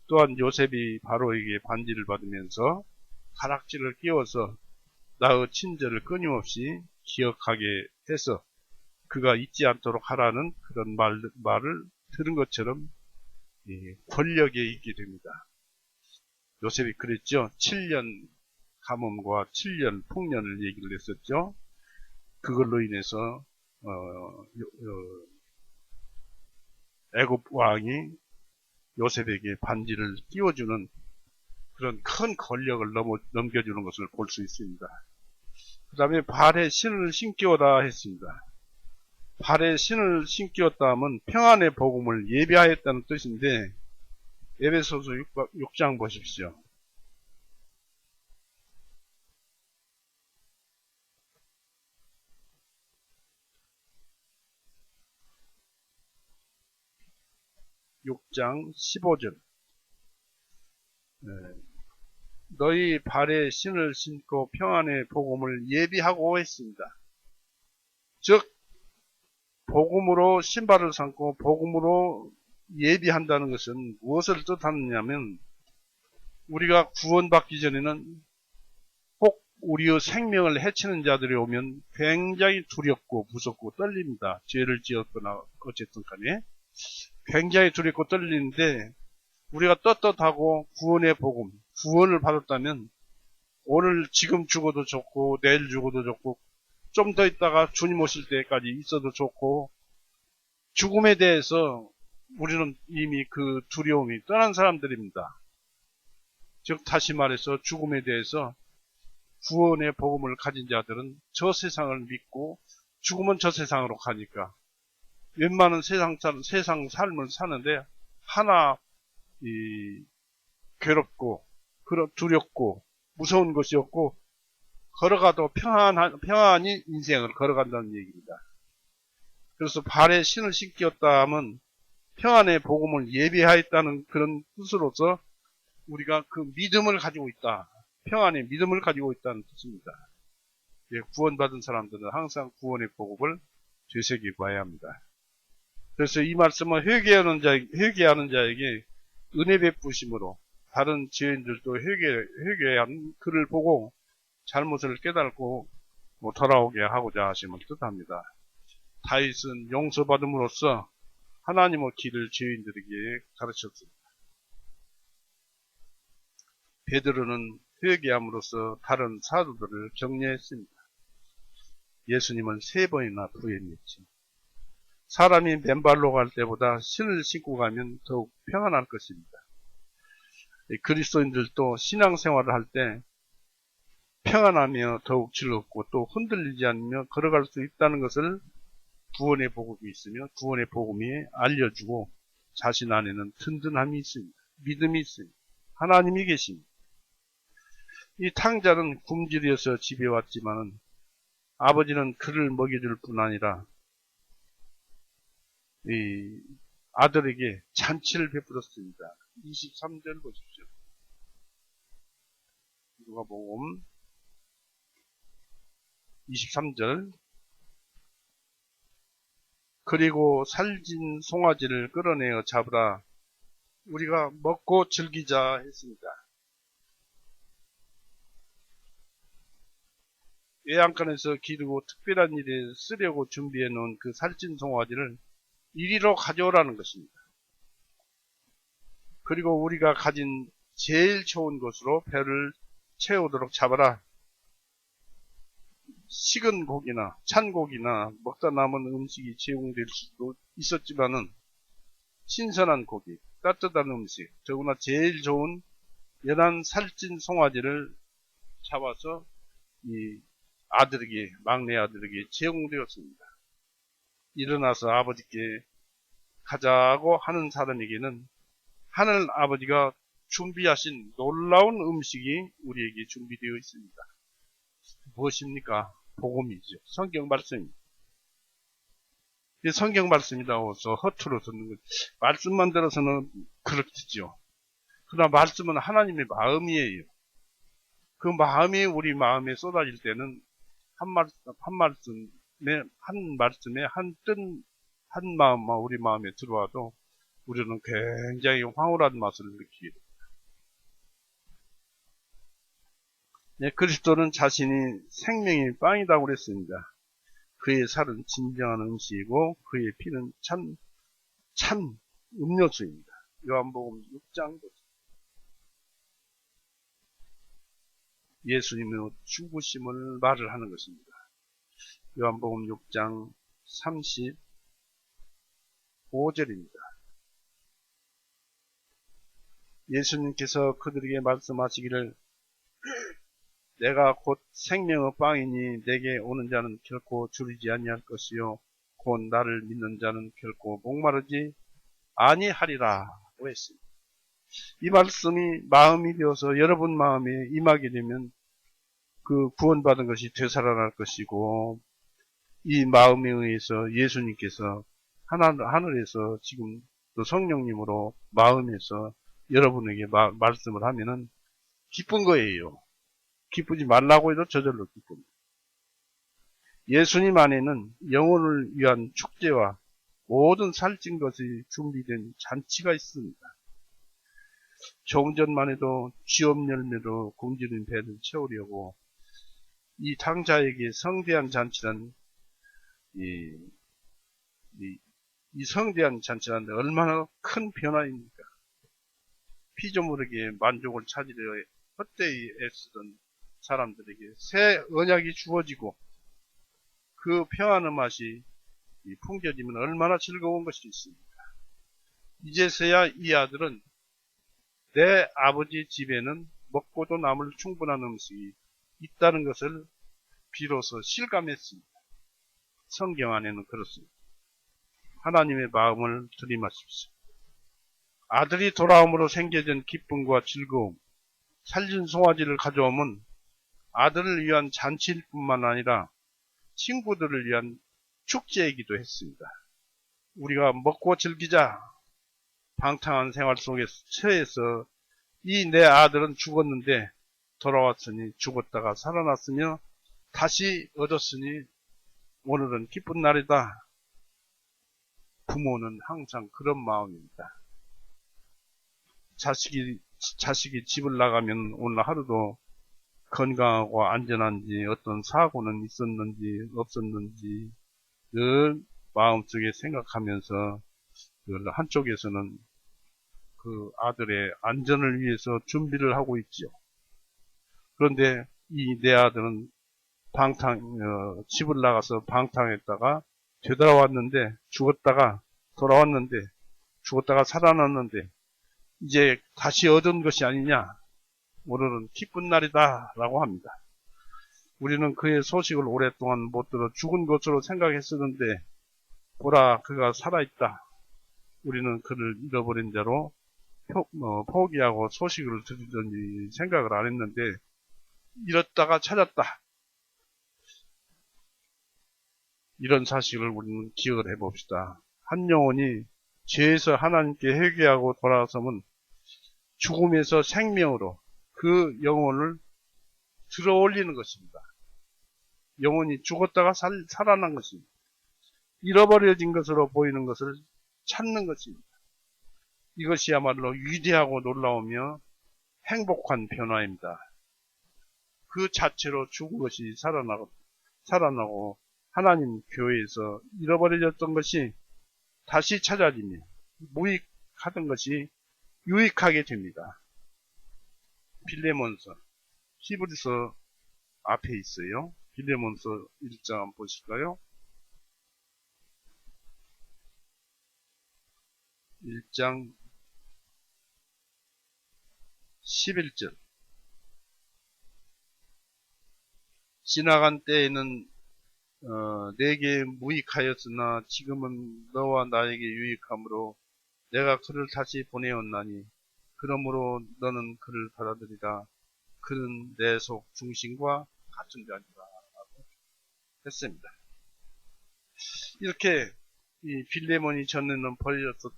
또한 요셉이 바로에게 반지를 받으면서 가락지를 끼워서 나의 친절을 끊임없이 기억하게 해서 그가 잊지 않도록 하라는 그런 말을 들은 것처럼 권력에 있게 됩니다. 요셉이 그랬죠. 7년 가뭄과 7년 풍년을 얘기를 했었죠. 그걸로 인해서 애굽 왕이 요셉에게 반지를 끼워주는 그런 큰 권력을 넘겨주는 것을 볼 수 있습니다. 그 다음에 발에 신을 신기어라 했습니다. 발에 신을 신기었다 하면 평안의 복음을 예비하였다는 뜻인데, 에베소서 6장 보십시오. (6장 15절) 너희 발에 신을 신고 평안의 복음을 예비하고 했습니다. 즉 복음으로 신발을 신고 복음으로 예비한다는 것은 무엇을 뜻하느냐면, 우리가 구원받기 전에는 혹 우리의 생명을 해치는 자들이 오면 굉장히 두렵고 무섭고 떨립니다. 죄를 지었거나 어쨌든 간에 굉장히 두렵고 떨리는데, 우리가 떳떳하고 구원의 복음, 구원을 받았다면 오늘 지금 죽어도 좋고 내일 죽어도 좋고 좀 더 있다가 주님 오실 때까지 있어도 좋고, 죽음에 대해서 우리는 이미 그 두려움이 떠난 사람들입니다. 즉 다시 말해서 죽음에 대해서 구원의 복음을 가진 자들은 저 세상을 믿고, 죽으면 저 세상으로 가니까 웬만한 세상 삶을 사는데 하나 괴롭고 두렵고 무서운 것이 없고, 걸어가도 평안히 인생을 걸어간다는 얘기입니다. 그래서 발에 신을 신기었다 하면 평안의 복음을 예비하였다는 그런 뜻으로서 우리가 그 믿음을 가지고 있다, 평안의 믿음을 가지고 있다는 뜻입니다. 구원받은 사람들은 항상 구원의 복음을 되새기봐야 합니다. 그래서 이 말씀은 회개하는 자에게 은혜 베푸심으로 다른 지인들도 회개한 그를 보고 잘못을 깨닫고 돌아오게 하고자 하심을 뜻합니다. 다윗은 용서받음으로써 하나님의 길을 지인들에게 가르쳤습니다. 베드로는 회개함으로써 다른 사도들을 격려했습니다. 예수님을 3번이나 부인했죠. 사람이 맨발로 갈 때보다 신을 신고 가면 더욱 평안할 것입니다. 그리스도인들도 신앙생활을 할 때 평안하며 더욱 즐겁고 또 흔들리지 않으며 걸어갈 수 있다는 것을 구원의 복음이 있으며 구원의 복음이 알려주고 자신 안에는 든든함이 있습니다. 믿음이 있습니다. 하나님이 계십니다. 이 탕자는 굶주려서 집에 왔지만은 아버지는 그를 먹여줄 뿐 아니라 이 아들에게 잔치를 베풀었습니다. 23절 보십시오. 누가복음 23절. 그리고 살진 송아지를 끌어내어 잡으라. 우리가 먹고 즐기자 했습니다. 외양간에서 기르고 특별한 일에 쓰려고 준비해 놓은 그 살찐 송아지를 이리로 가져오라는 것입니다. 그리고 우리가 가진 제일 좋은 것으로 배를 채우도록 잡아라. 식은 고기나 찬 고기나 먹다 남은 음식이 제공될 수도 있었지만은 신선한 고기, 따뜻한 음식, 더구나 제일 좋은 연한 살찐 송아지를 잡아서 이 아들에게, 막내 아들에게 제공되었습니다. 일어나서 아버지께 가자고 하는 사람에게는 하늘 아버지가 준비하신 놀라운 음식이 우리에게 준비되어 있습니다. 무엇입니까? 복음이죠. 성경 말씀입니다. 성경 말씀이라고 해서 허투루 듣는 것, 말씀만 들어서는 그렇겠죠. 그러나 말씀은 하나님의 마음이에요. 그 마음이 우리 마음에 쏟아질 때는 한 말씀에 한 마음만 우리 마음에 들어와도 우리는 굉장히 황홀한 맛을 느끼게 됩니다. 네, 그리스도는 자신이 생명의 빵이라고 그랬습니다. 그의 살은 진정한 음식이고 그의 피는 참 음료수입니다. 요한복음 6장 예수님의 죽으심을 말을 하는 것입니다. 요한복음 6장 35절입니다. 예수님께서 그들에게 말씀하시기를 내가 곧 생명의 빵이니 내게 오는 자는 결코 줄이지 아니할 것이요 곧 나를 믿는 자는 결코 목마르지 아니하리라 했습니다. 이 말씀이 마음이 되어서 여러분 마음에 임하게 되면 그 구원받은 것이 되살아날 것이고 이 마음에 의해서 예수님께서 하늘에서 지금 또 성령님으로 마음에서 여러분에게 말씀을 하면은 기쁜 거예요. 기쁘지 말라고 해도 저절로 기쁩니다. 예수님 안에는 영혼을 위한 축제와 모든 살찐 것이 준비된 잔치가 있습니다. 조금 전만 해도 쥐업 열매로 굶주린 배를 채우려고 이 탕자에게 성대한 잔치란 이 성대한 잔치란 얼마나 큰 변화입니까? 피조물에게 만족을 찾으려 헛되이 애쓰던 사람들에게 새 언약이 주어지고 그 평안의 맛이 풍겨지면 얼마나 즐거운 것이 있습니까? 이제서야 이 아들은 내 아버지 집에는 먹고도 남을 충분한 음식이 있다는 것을 비로소 실감했습니다. 성경 안에는 그렇습니다. 하나님의 마음을 들이마십시오. 아들이 돌아옴으로 생겨진 기쁨과 즐거움, 살진 송아지를 가져오면 아들을 위한 잔치일 뿐만 아니라 친구들을 위한 축제이기도 했습니다. 우리가 먹고 즐기자. 방탕한 생활 속에 처해서 이 내 아들은 죽었는데 돌아왔으니 죽었다가 살아났으며 다시 얻었으니 오늘은 기쁜 날이다. 부모는 항상 그런 마음입니다. 자식이 자식이 집을 나가면 오늘 하루도 건강하고 안전한지 어떤 사고는 있었는지 없었는지 늘 마음속에 생각하면서 늘 한쪽에서는 그 아들의 안전을 위해서 준비를 하고 있지요. 그런데 이 내 아들은 집을 나가서 방탕했다가 되돌아왔는데 죽었다가 돌아왔는데 죽었다가 살아났는데 이제 다시 얻은 것이 아니냐. 오늘은 기쁜 날이다 라고 합니다. 우리는 그의 소식을 오랫동안 못 들어 죽은 것으로 생각했었는데 보라 그가 살아있다. 우리는 그를 잃어버린 자로 포기하고 소식을 들으더니 생각을 안 했는데 잃었다가 찾았다. 이런 사실을 우리는 기억을 해봅시다. 한 영혼이 죄에서 하나님께 회개하고 돌아서면 죽음에서 생명으로 그 영혼을 들어올리는 것입니다. 영혼이 죽었다가 살아난 것입니다. 잃어버려진 것으로 보이는 것을 찾는 것입니다. 이것이야말로 위대하고 놀라우며 행복한 변화입니다. 그 자체로 죽은 것이 살아나고 하나님 교회에서 잃어버려졌던 것이 다시 찾아지며 무익하던 것이 유익하게 됩니다. 빌레몬서, 히브리서 앞에 있어요. 빌레몬서 1장 한번 보실까요? 1장 11절. 지나간 때에는 내게 무익하였으나 지금은 너와 나에게 유익함으로 내가 그를 다시 보내었나니 그러므로 너는 그를 받아들이라. 그는 내 속 중심과 같은 자니라 라고 했습니다. 이렇게 이 빌레몬이 전에는 버려졌던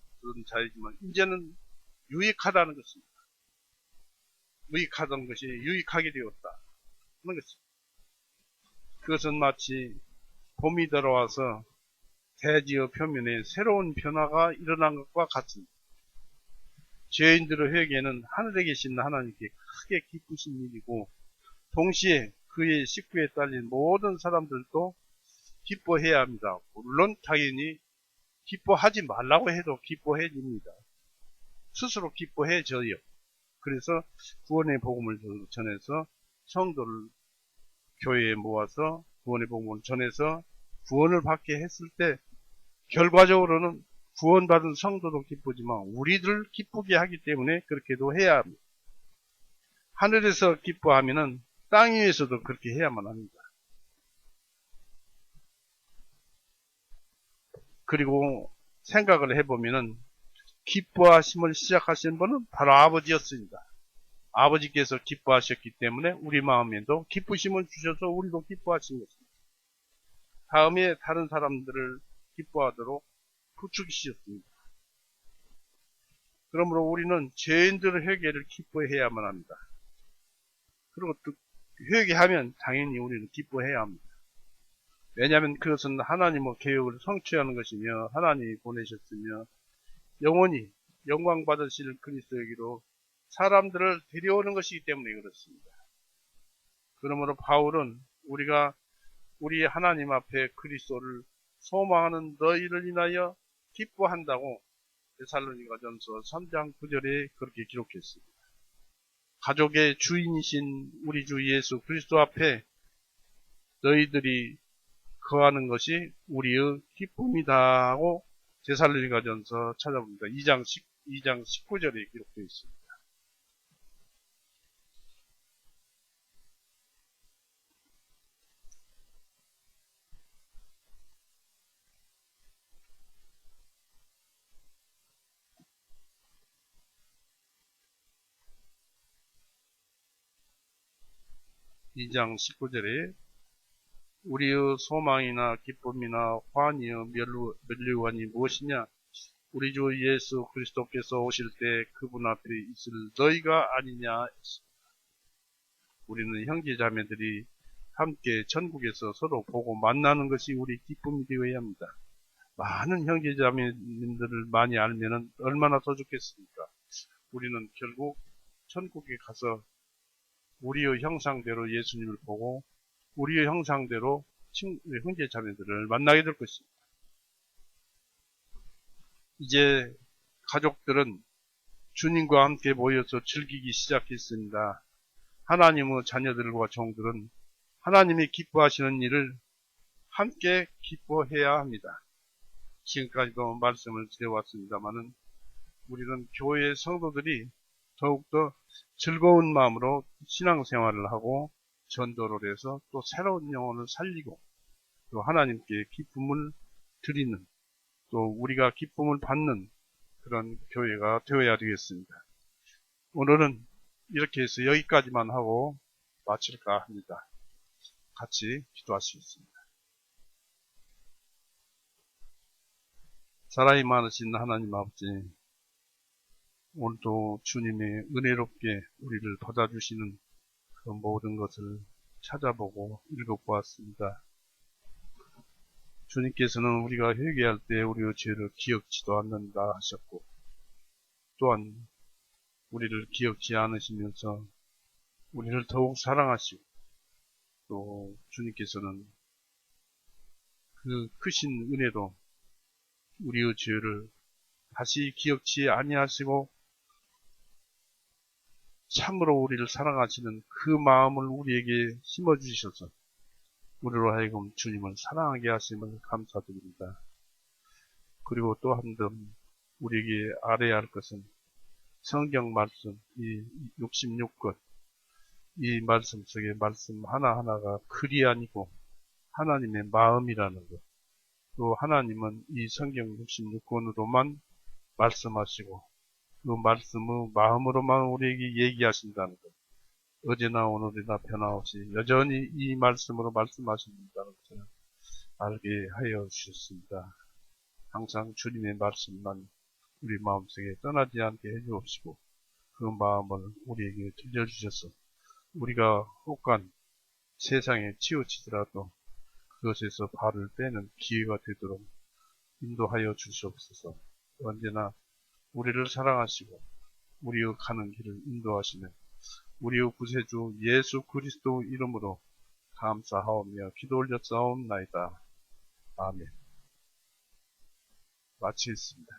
자이지만 이제는 유익하다는 것입니다. 무익하던 것이 유익하게 되었다 하는 것입니다. 그것은 마치 봄이 들어와서 대지의 표면에 새로운 변화가 일어난 것과 같습니다. 죄인들의 회개는 하늘에 계신 하나님께 크게 기쁘신 일이고 동시에 그의 식구에 딸린 모든 사람들도 기뻐해야 합니다. 물론 당연히 기뻐하지 말라고 해도 기뻐해집니다. 스스로 기뻐해져요. 그래서 구원의 복음을 전해서 성도를 교회에 모아서 구원의 복음을 전해서 구원을 받게 했을 때 결과적으로는 구원받은 성도도 기쁘지만 우리들 기쁘게 하기 때문에 그렇게도 해야 합니다. 하늘에서 기뻐하면은 땅 위에서도 그렇게 해야만 합니다. 그리고 생각을 해보면은 기뻐하심을 시작하신 분은 바로 아버지였습니다. 아버지께서 기뻐하셨기 때문에 우리 마음에도 기쁘심을 주셔서 우리도 기뻐하신 것입니다. 다음에 다른 사람들을 기뻐하도록 부추기셨습니다. 그러므로 우리는 죄인들의 회개를 기뻐해야만 합니다. 그리고 또 회개하면 당연히 우리는 기뻐해야 합니다. 왜냐하면 그것은 하나님의 계획을 성취하는 것이며 하나님이 보내셨으며 영원히 영광 받으실 그리스도에게로 사람들을 데려오는 것이기 때문에 그렇습니다. 그러므로 바울은 우리가 우리 하나님 앞에 그리스도를 소망하는 너희를 인하여 기뻐한다고 데살로니가전서 3장 9절에 그렇게 기록했습니다. 가족의 주인이신 우리 주 예수 그리스도 앞에 너희들이 거하는 것이 우리의 기쁨이다 하고 데살로니가전서 찾아봅니다. 2장 19절에 기록되어 있습니다. (2장 19절에) 우리의 소망이나 기쁨이나 환희의 면류관이 무엇이냐? 우리 주 예수 그리스도께서 오실 때 그분 앞에 있을 너희가 아니냐 했습니다. 우리는 형제자매들이 함께 천국에서 서로 보고 만나는 것이 우리 기쁨이 되어야 합니다. 많은 형제자매님들을 많이 알면 얼마나 더 좋겠습니까? 우리는 결국 천국에 가서 우리의 형상대로 예수님을 보고 우리의 형상대로 형제 자매들을 만나게 될 것입니다. 이제 가족들은 주님과 함께 모여서 즐기기 시작했습니다. 하나님의 자녀들과 종들은 하나님이 기뻐하시는 일을 함께 기뻐해야 합니다. 지금까지도 말씀을 드려왔습니다마는 우리는 교회 성도들이 더욱더 즐거운 마음으로 신앙생활을 하고 전도를 해서 또 새로운 영혼을 살리고 또 하나님께 기쁨을 드리는 또 우리가 기쁨을 받는 그런 교회가 되어야 되겠습니다. 오늘은 이렇게 해서 여기까지만 하고 마칠까 합니다. 같이 기도하시겠습니다. 사랑이 많으신 하나님 아버지, 오늘도 주님의 은혜롭게 우리를 받아주시는 그 모든 것을 찾아보고 읽어보았습니다. 주님께서는 우리가 회개할 때 우리의 죄를 기억지도 않는다 하셨고, 또한 우리를 기억지 않으시면서 우리를 더욱 사랑하시고, 또 주님께서는 그 크신 은혜로 우리의 죄를 다시 기억지 아니하시고 참으로 우리를 사랑하시는 그 마음을 우리에게 심어주셔서 우리로 하여금 주님을 사랑하게 하심을 감사드립니다. 그리고 또 한 점 우리에게 알아야 할 것은 성경 말씀, 이 66권, 이 말씀 속의 말씀 하나하나가 글이 아니고 하나님의 마음이라는 것. 또 하나님은 이 성경 66권으로만 말씀하시고 그 말씀의 마음으로만 우리에게 얘기하신다는 것. 어제나 오늘이나 변함없이 여전히 이 말씀으로 말씀하신다는 것을 알게 하여 주셨습니다. 항상 주님의 말씀만 우리 마음속에 떠나지 않게 해주옵시고 그 마음을 우리에게 들려주셔서 우리가 혹간 세상에 치우치더라도 그것에서 발을 빼는 기회가 되도록 인도하여 주시옵소서. 언제나 우리를 사랑하시고 우리의 가는 길을 인도하시는 우리의 구세주 예수 그리스도 이름으로 감사하오며 기도 올렸사옵나이다. 아멘. 마치겠습니다.